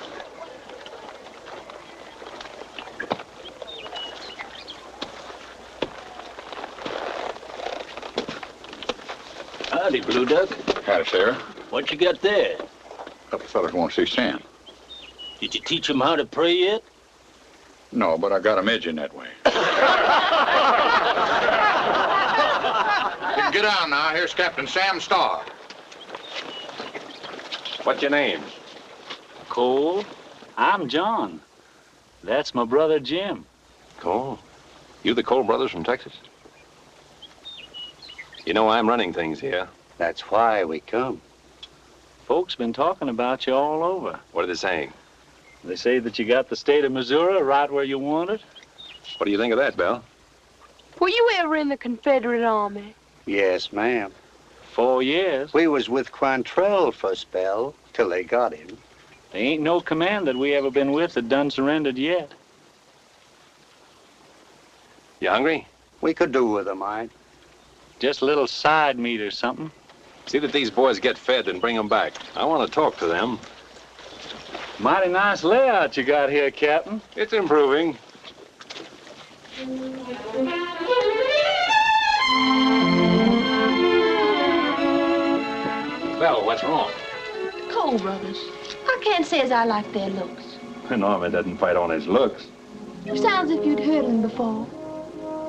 Howdy, Blue Duck. Howdy, Sarah. What you got there? A couple of fellas want to see Sam. Did you teach him how to pray yet? No, but I got a midge in that way. You can get down now. Here's Captain Sam Starr. What's your name? Cole. I'm John. That's my brother Jim. Cole? You the Cole brothers from Texas? You know I'm running things here. That's why we come. Folks been talking about you all over. What are they saying? They say that you got the state of Missouri right where you want it. What do you think of that, Belle? Were you ever in the Confederate Army? Yes, ma'am. 4 years. We was with Quantrell for a spell, till they got him. There ain't no command that we ever been with that done surrendered yet. You hungry? We could do with a mite. Just a little side meat or something. See that these boys get fed and bring them back. I want to talk to them. Mighty nice layout you got here, Captain. It's improving. Belle, what's wrong? Cole brothers. I can't say as I like their looks. Norman doesn't fight on his looks. You sound as if you'd heard them before.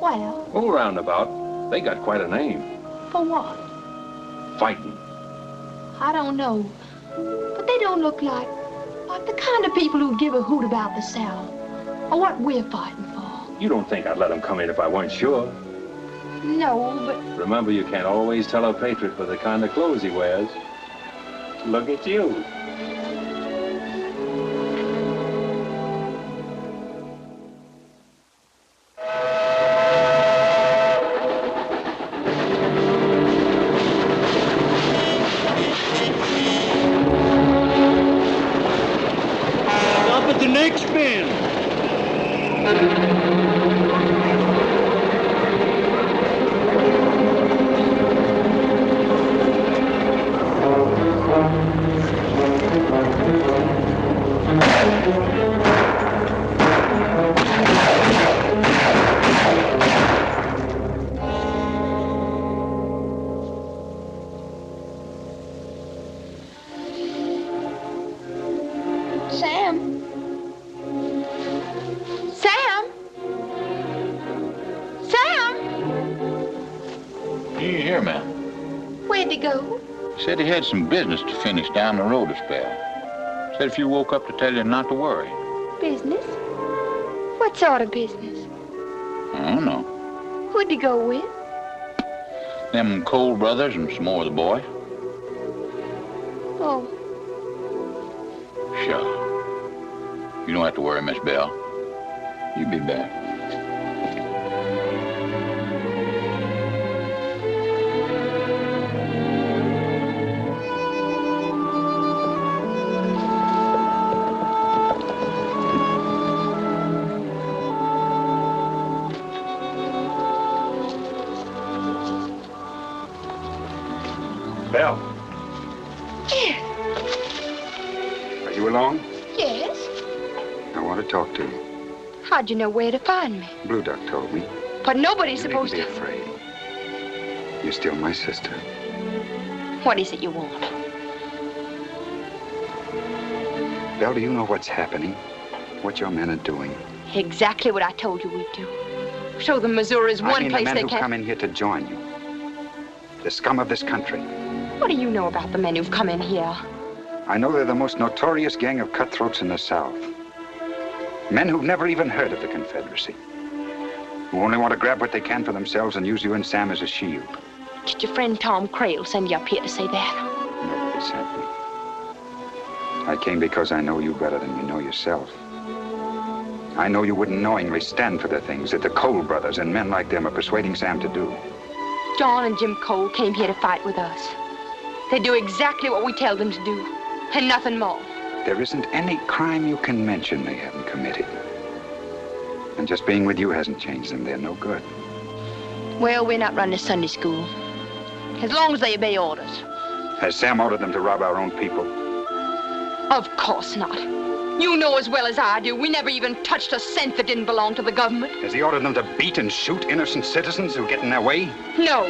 Well, Oh, roundabout. They got quite a name. for what? Fighting. I don't know. But they don't look like the kind of people who give a hoot about the South. Or what we're fighting for. You don't think I'd let them come in if I weren't sure. No, but Remember, you can't always tell a patriot by the kind of clothes he wears. Look at you. Stop at the next bend. Sam. Sam? Sam? He ain't here, ma'am. Where'd he go? Said he had some business to finish down the road a spell. Said if you woke up to tell you not to worry. Business? What sort of business? I don't know. Who'd he go with? Them Cole brothers and some more of the boys. Oh, Sure. You don't have to worry, Miss Belle. You'll be back. Belle, yes. are you alone? Yes. I want to talk to you. How'd you know where to find me? Blue Duck told me. But nobody's You supposed needn't to. be afraid. You're still my sister. What is it you want? Belle, do you know what's happening? What your men are doing? Exactly what I told you we'd do. Show them Missouri's I one mean place the men they who can. come in here to join you. The scum of this country. What do you know about the men who've come in here? I know they're the most notorious gang of cutthroats in the South. Men who've never even heard of the Confederacy. Who only want to grab what they can for themselves and use you and Sam as a shield. Did your friend Tom Crail send you up here to say that? Nobody sent me. I came because I know you better than you know yourself. I know you wouldn't knowingly stand for the things that the Cole brothers and men like them are persuading Sam to do. John and Jim Cole came here to fight with us. They do exactly what we tell them to do, and nothing more. There isn't any crime you can mention they haven't committed. And just being with you hasn't changed them. They're no good. Well, we're not running a Sunday school. As long as they obey orders. Has Sam ordered them to rob our own people? Of course not. You know as well as I do, we never even touched a cent that didn't belong to the government. Has he ordered them to beat and shoot innocent citizens who get in their way? No,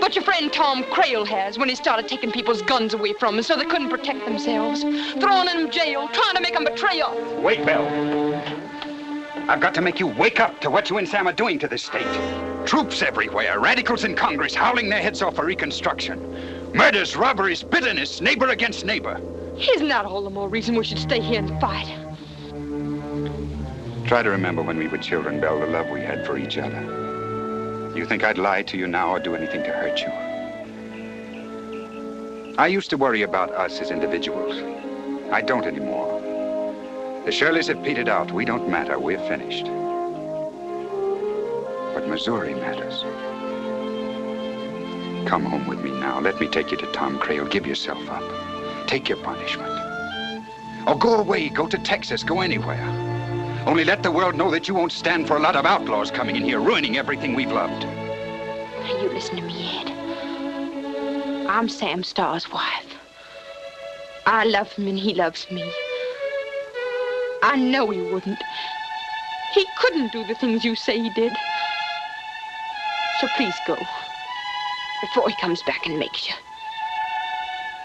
but your friend Tom Crail has when he started taking people's guns away from them so they couldn't protect themselves. Throwing them in jail, trying to make them betray us. Wait, Belle. I've got to make you wake up to what you and Sam are doing to this state. Troops everywhere, radicals in Congress howling their heads off for Reconstruction. Murders, robberies, bitterness, neighbor against neighbor. Isn't that all the more reason we should stay here and fight? Try to remember when we were children, Belle, the love we had for each other. You think I'd lie to you now or do anything to hurt you? I used to worry about us as individuals. I don't anymore. The Shirleys have petered out. We don't matter. We're finished. But Missouri matters. Come home with me now. Let me take you to Tom Crail. Give yourself up. Take your punishment. Or go away. Go to Texas. Go anywhere. Only let the world know that you won't stand for a lot of outlaws coming in here, ruining everything we've loved. Now, you listen to me, Ed. I'm Sam Starr's wife. I love him and he loves me. I know he wouldn't. He couldn't do the things you say he did. So please go. Before he comes back and makes you.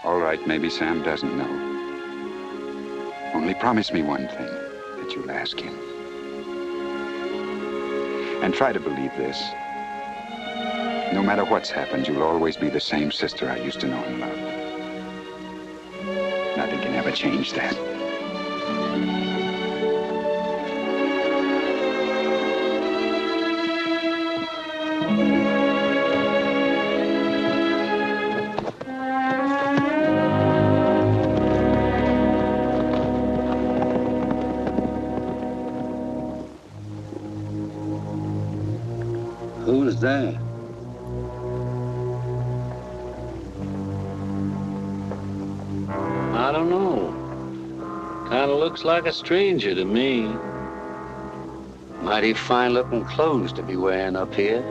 All right, maybe Sam doesn't know. Only promise me one thing, that you'll ask him. And try to believe this. No matter what's happened, you'll always be the same sister I used to know and love. Nothing can ever change that. Who was that? I don't know. Kind of looks like a stranger to me. Mighty fine-looking clothes to be wearing up here.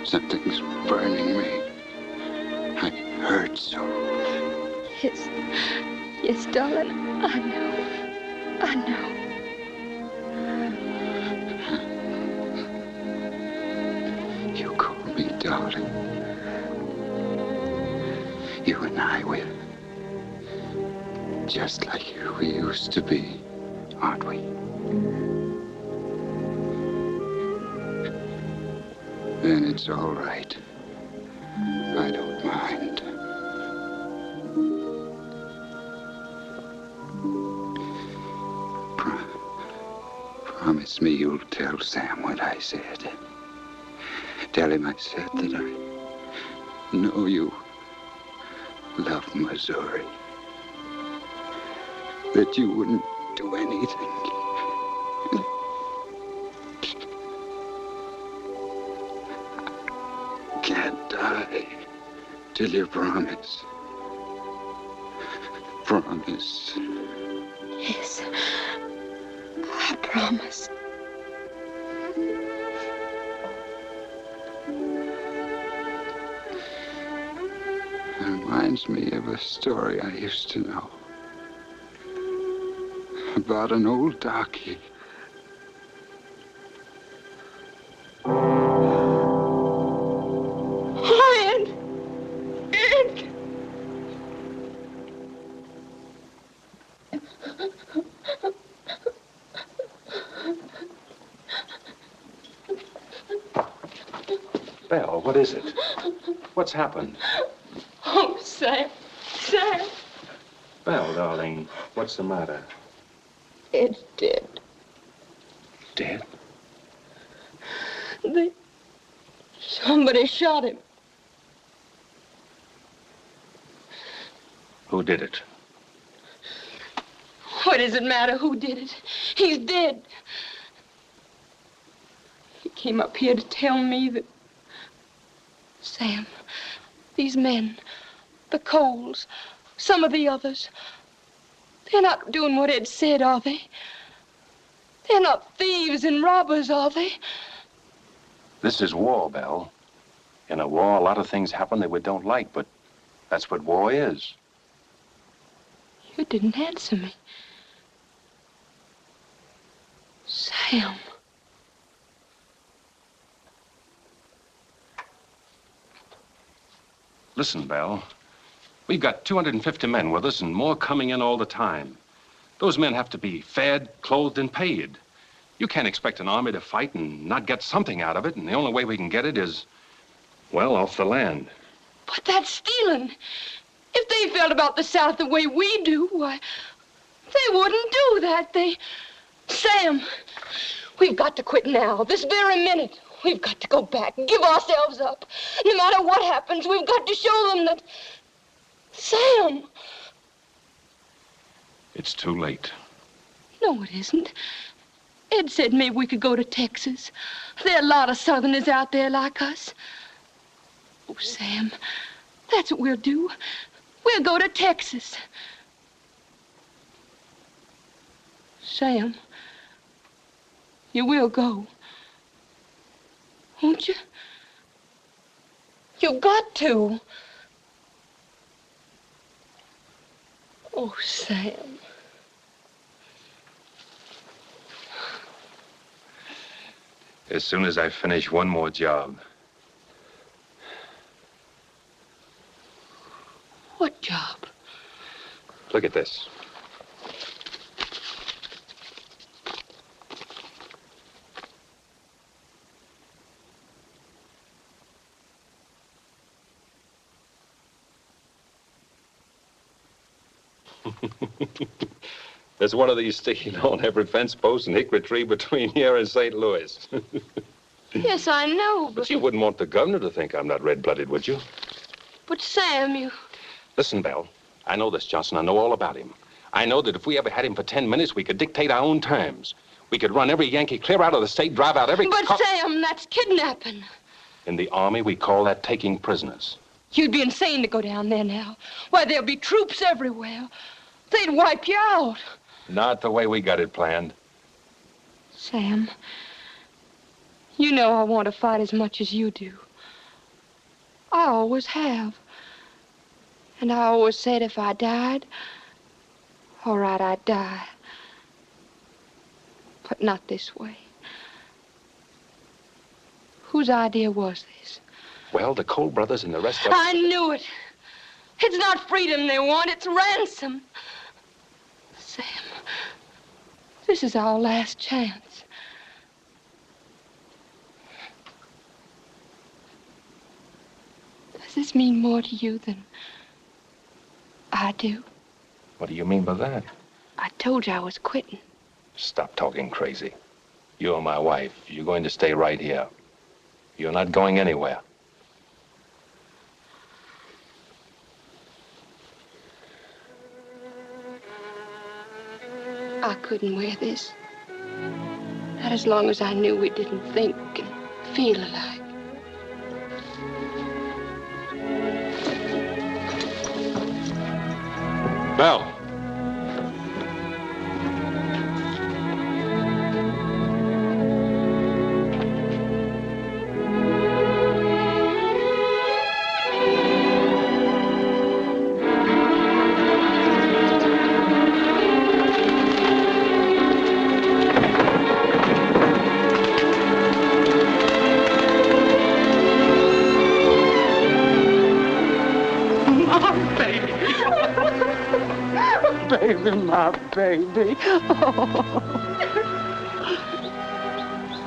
Something's burning me. I hurt so. Yes. Yes, darling. I know. I know. You call me darling. You and I, we're just like we used to be, aren't we? Then it's all right. I don't mind. Promise me you'll tell Sam what I said. Tell him I said that I know you love Missouri. That you wouldn't do anything. Can't die till you promise. Promise. Yes. I promise. It reminds me of a story I used to know. About an old darky. Belle, what is it? What's happened? Oh, Sam. Sam. Belle, darling, what's the matter? Ed's dead. Dead? Somebody shot him. Who did it? What does it matter who did it? He's dead. He came up here to tell me that... Sam, these men, the Coles, some of the others, they're not doing what Ed said, are they? They're not thieves and robbers, are they? This is war, Belle. In a war, a lot of things happen that we don't like, but that's what war is. You didn't answer me. Sam. Listen, Belle. We've got 250 men with us and more coming in all the time. Those men have to be fed, clothed, and paid. You can't expect an army to fight and not get something out of it, and the only way we can get it is, well, off the land. But that's stealing. If they felt about the South the way we do, why, they wouldn't do that. Sam, we've got to quit now, this very minute. We've got to go back, give ourselves up. No matter what happens, we've got to show them that... Sam! It's too late. No, it isn't. Ed said maybe we could go to Texas. There are a lot of Southerners out there like us. Oh, Sam, that's what we'll do. We'll go to Texas. Sam, you will go, won't you? You've got to. Oh, Sam. As soon as I finish one more job. What job? Look at this. There's one of these sticking on every fence post and hickory tree between here and St. Louis. Yes, I know, But you wouldn't want the governor to think I'm not red-blooded, would you? But, Sam, you... Listen, Belle, I know this Johnson. I know all about him. I know that if we ever had him for 10 minutes, we could dictate our own terms. We could run every Yankee clear out of the state, drive out every... But, Sam, that's kidnapping. In the Army, we call that taking prisoners. You'd be insane to go down there now. Why, there'll be troops everywhere. They'd wipe you out. Not the way we got it planned. Sam, you know I want to fight as much as you do. I always have. And I always said if I died, all right, I'd die. But not this way. Whose idea was this? Well, the Cole brothers and the rest of... I knew it. It's not freedom they want, it's ransom. Sam, this is our last chance. Does this mean more to you than I do? What do you mean by that? I told you I was quitting. Stop talking crazy. You're my wife. You're going to stay right here. You're not going anywhere. I couldn't wear this. Not as long as I knew we didn't think and feel alike. Belle. Baby, my baby. Oh.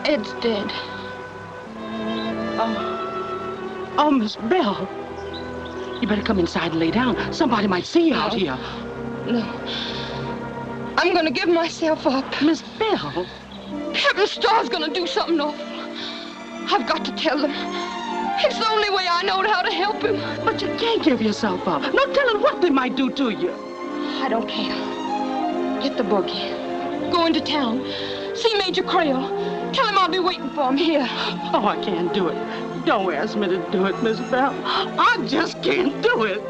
Ed's dead. Oh. Oh, Miss Belle. You better come inside and lay down. Somebody might see you out here. No. I'm gonna give myself up. Miss Belle. Captain Starr's gonna do something awful. I've got to tell them. It's the only way I know how to help him. But you can't give yourself up. No telling what they might do to you. I don't care. Get the buggy. Go into town. See Major Crail. Tell him I'll be waiting for him here. Oh, I can't do it. Don't ask me to do it, Miss Belle. I just can't do it.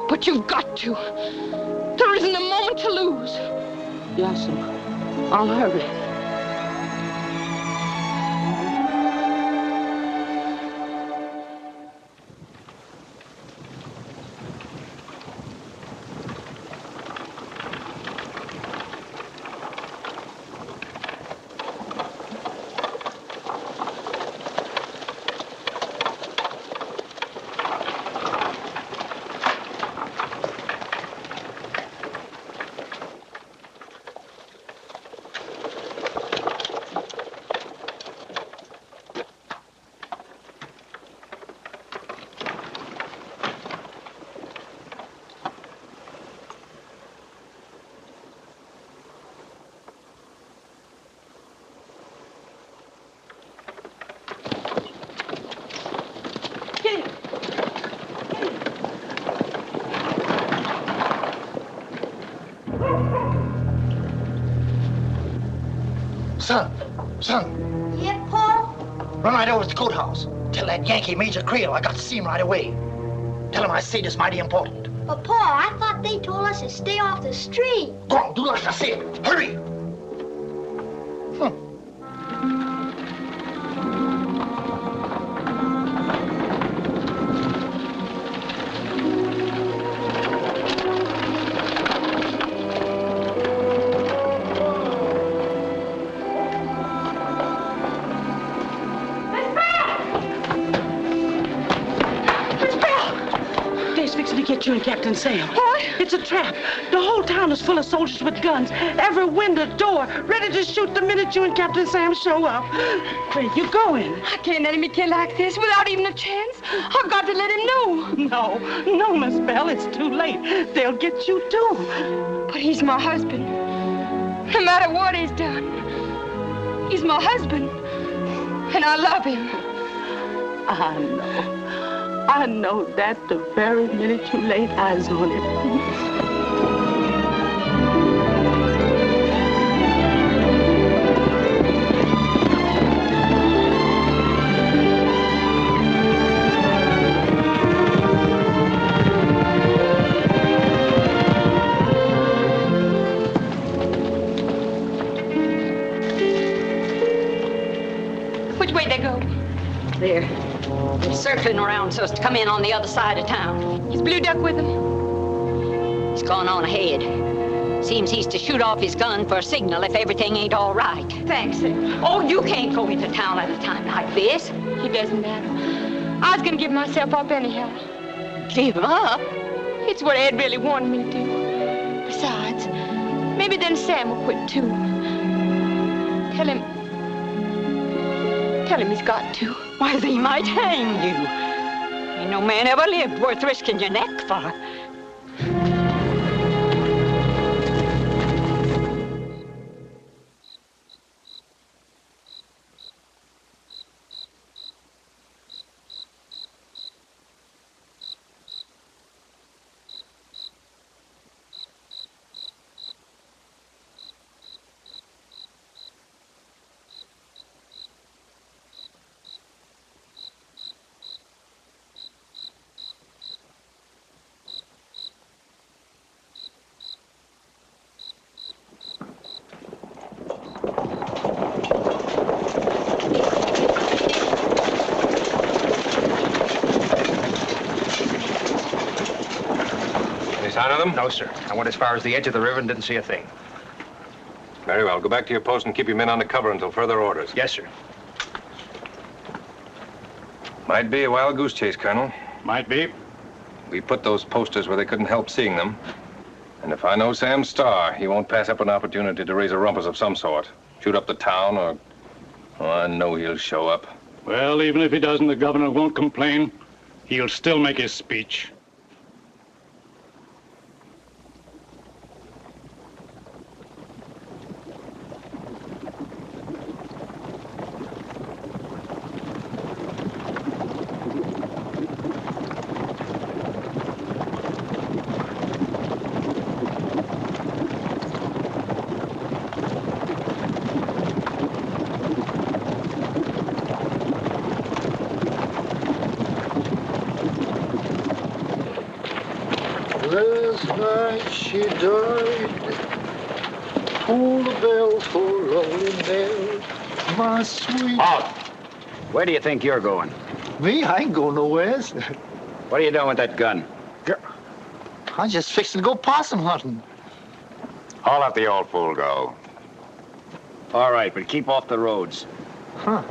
But you've got to. There isn't a moment to lose. Yes, sir. I'll hurry. Son. Yeah, Paul? Run right over to the courthouse. Tell that Yankee Major Creel I got to see him right away. Tell him I say this mighty important. But, Paul, I thought they told us to stay off the street. Go on, do like I said. Hurry! You and Captain Sam. What? It's a trap. The whole town is full of soldiers with guns. Every window, door, ready to shoot the minute you and Captain Sam show up. Where you going? I can't let him be killed like this without even a chance. I've got to let him know. No, Miss Belle, it's too late. They'll get you too. But he's my husband. No matter what he's done, he's my husband. And I love him. I know that the very minute you laid eyes on him. Which way they go? There. They're circling around so as to come in on the other side of town. Is Blue Duck with him? He's gone on ahead. Seems he's to shoot off his gun for a signal if everything ain't all right. Thanks, Sam. Oh, you can't go into town at a time like this. It doesn't matter. I was gonna give myself up anyhow. Give up? It's what Ed really wanted me to do. Besides, maybe then Sam will quit too. Tell him he's got to. Why, they might hang you. Ain't no man ever lived worth risking your neck for. Sign of them? No, sir. I went as far as the edge of the river and didn't see a thing. Very well. Go back to your post and keep your men under cover until further orders. Yes, sir. Might be a wild goose chase, Colonel. Might be. We put those posters where they couldn't help seeing them. And if I know Sam Starr, he won't pass up an opportunity to raise a rumpus of some sort. Shoot up the town or... Oh, I know he'll show up. Well, even if he doesn't, the governor won't complain. He'll still make his speech. Last night she died. Pull the bell for lonely Nell, my sweet. Halt! Where do you think you're going? Me? I ain't going nowhere. What are you doing with that gun? I'm just fixing to go possum hunting. I'll let the old fool go. All right, but keep off the roads. Huh.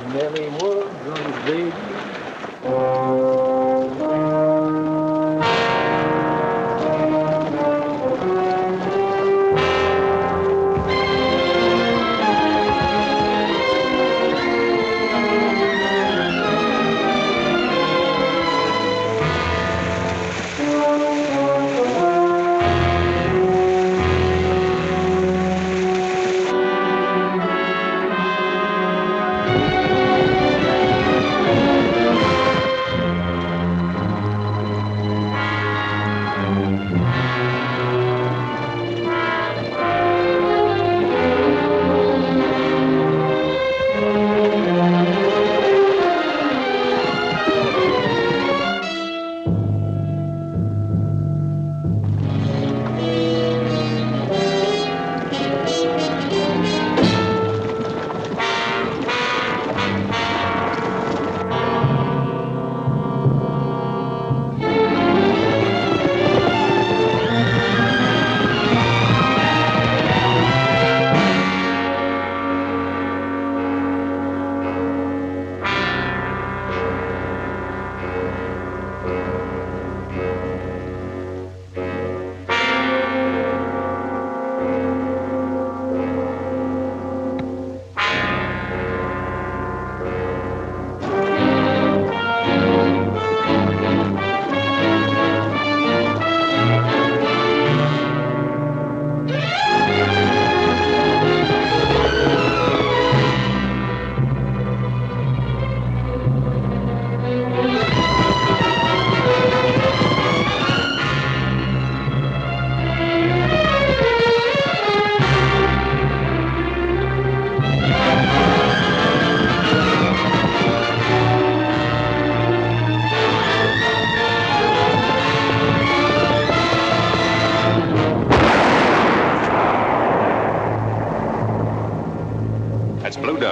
Nellie was a baby.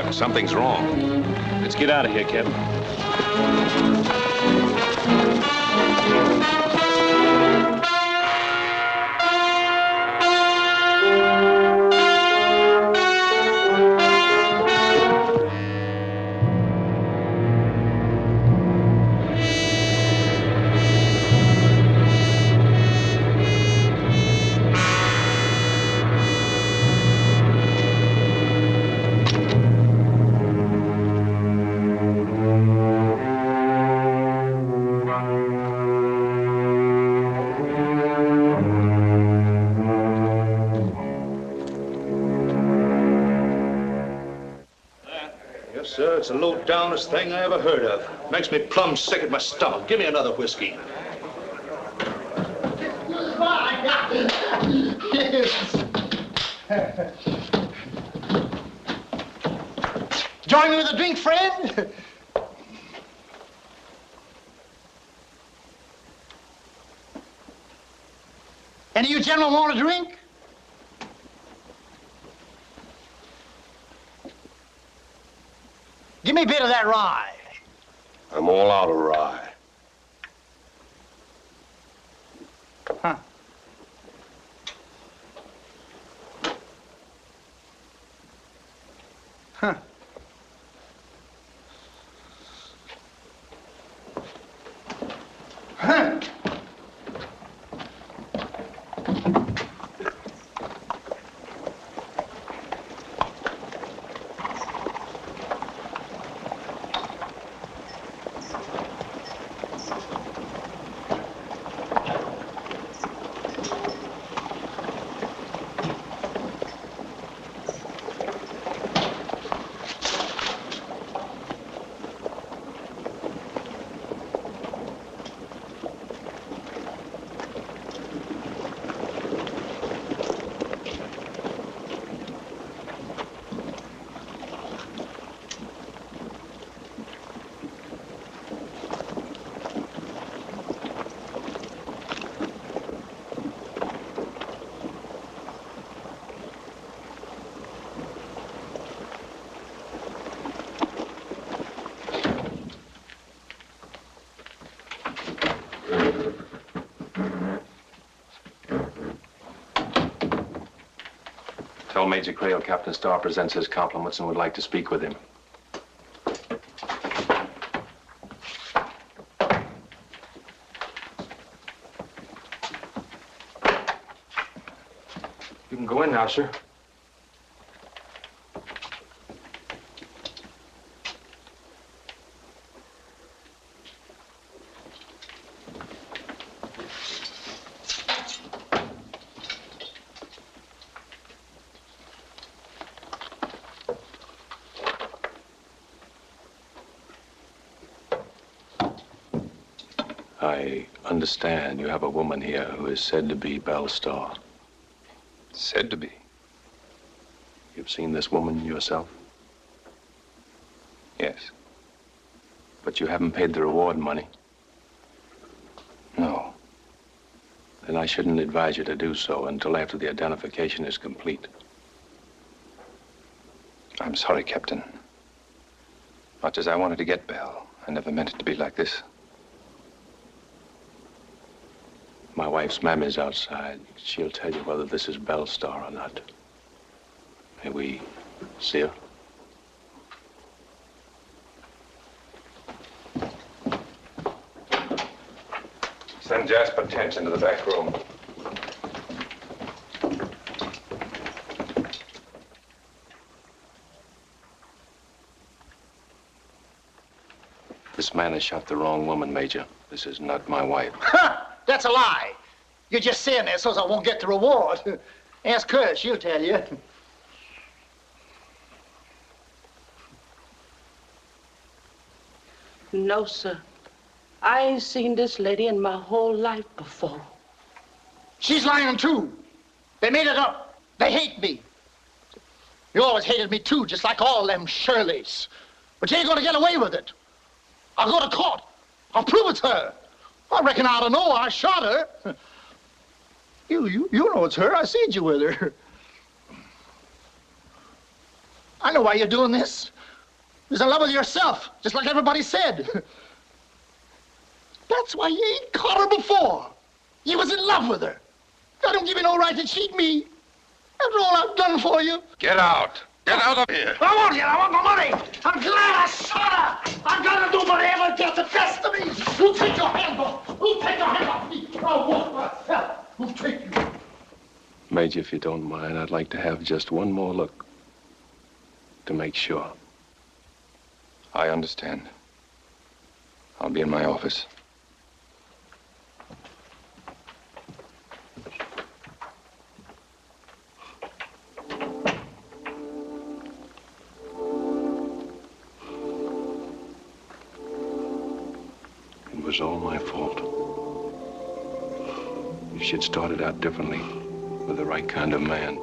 Something's wrong. Let's get out of here, Captain. Sir, it's the low-downest thing I ever heard of. Makes me plumb sick at my stomach. Give me another whiskey. Join me with a drink, friend? Any of you gentlemen want a drink? Give me a bit of that rye. I'm all out of rye. Huh. Huh. Huh. Tell Major Creel Captain Starr presents his compliments and would like to speak with him. You can go in now, sir. I understand you have a woman here who is said to be Belle Starr. Said to be. You've seen this woman yourself? Yes. But you haven't paid the reward money? No. Then I shouldn't advise you to do so until after the identification is complete. I'm sorry, Captain. Much as I wanted to get Belle, I never meant it to be like this. My wife's mammy's outside. She'll tell you whether this is Belle Starr or not. May we see her? Send Jasper Tench into the back room. This man has shot the wrong woman, Major. This is not my wife. That's a lie. You're just saying that so I won't get the reward. Ask her, she'll tell you. No, sir. I ain't seen this lady in my whole life before. She's lying too. They made it up. They hate me. You always hated me too, just like all them Shirleys. But you ain't gonna get away with it. I'll go to court. I'll prove it's her. I reckon I ought to know I shot her. You know it's her. I seen you with her. I know why you're doing this. You're in love with yourself, just like everybody said. That's why you ain't caught her before. You was in love with her. That don't give you no right to cheat me. After all I've done for you. Get out. Get out of here. I won't get. I want my money. I'm glad I shot her. I'm gonna do whatever gets the best of me. You take your hand off. You take your hand off me. I'll walk myself. Who'll take you? Major, if you don't mind, I'd like to have just one more look to make sure. I understand. I'll be in my office. It was all my fault. If she'd started out differently with the right kind of man.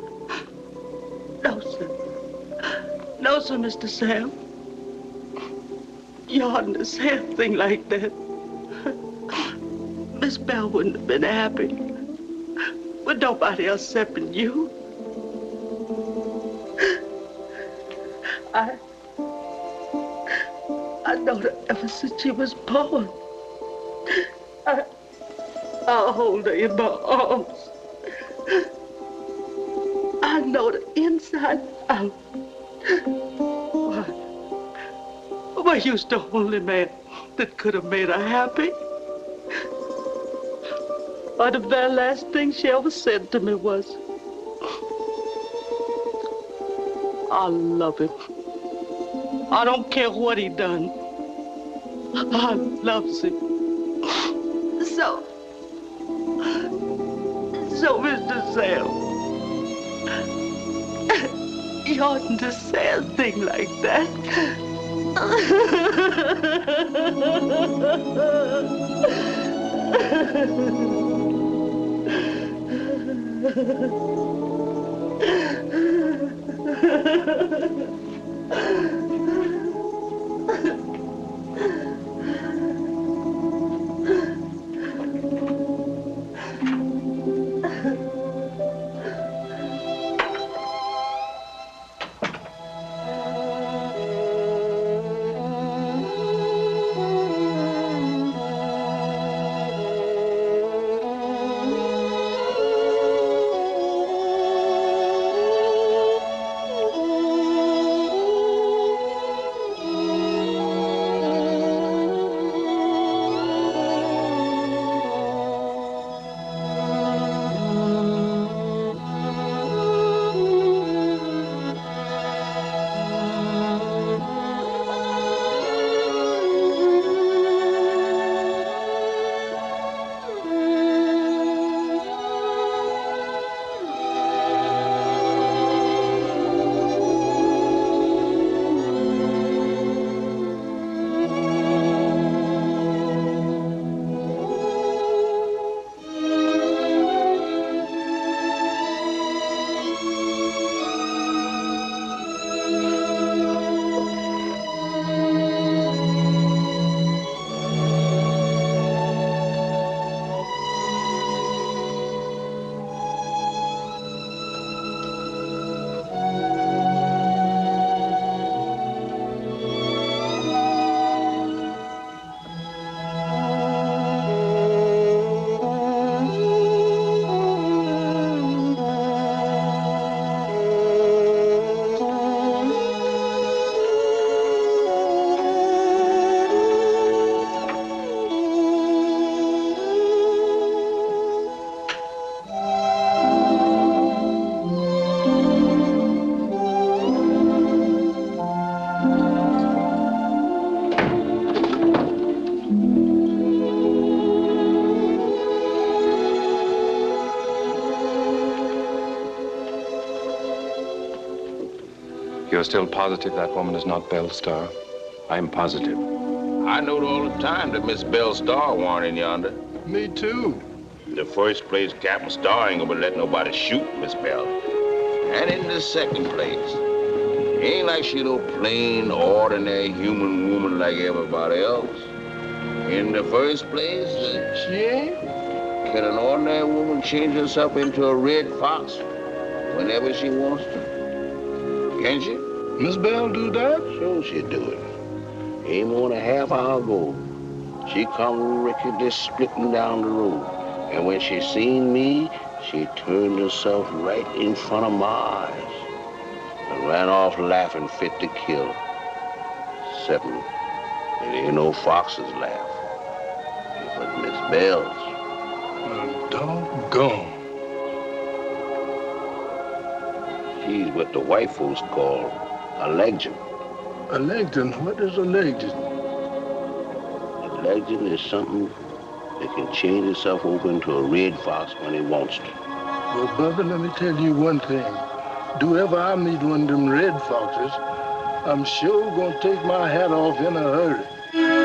No, sir. No, sir, Mr. Sam. You oughtn't to say a thing like that. Miss Belle wouldn't have been happy with nobody else except you. I known her ever since she was born. I'll hold her in my arms. I know the inside out. Why, you's the only man that could have made her happy. But the very last thing she ever said to me was, I love him. I don't care what he done. I loves him. So, Mr. Sam, you oughtn't to say a thing like that. You're still positive that woman is not Belle Starr? I'm positive. I knowed all the time that Miss Belle Starr warn't in yonder. Me too. In the first place, Captain Starr ain't gonna let nobody shoot Miss Belle. And in the second place, ain't like she no plain, ordinary human woman like everybody else. In the first place, she ain't? Can an ordinary woman change herself into a red fox whenever she wants to? Can she? Miss Belle do that? Sure she do it. Ain't more than a half hour ago, she come rickety splitting down the road. And when she seen me, she turned herself right in front of my eyes and ran off laughing fit to kill. Except it ain't no fox's laugh. It was Miss Belle's. Doggone. She's what the white folks call a legend. A legend? What is a legend? A legend is something that can change itself over into a red fox when it wants to. Well, brother, let me tell you one thing. Do ever I meet one of them red foxes, I'm sure gonna take my hat off in a hurry.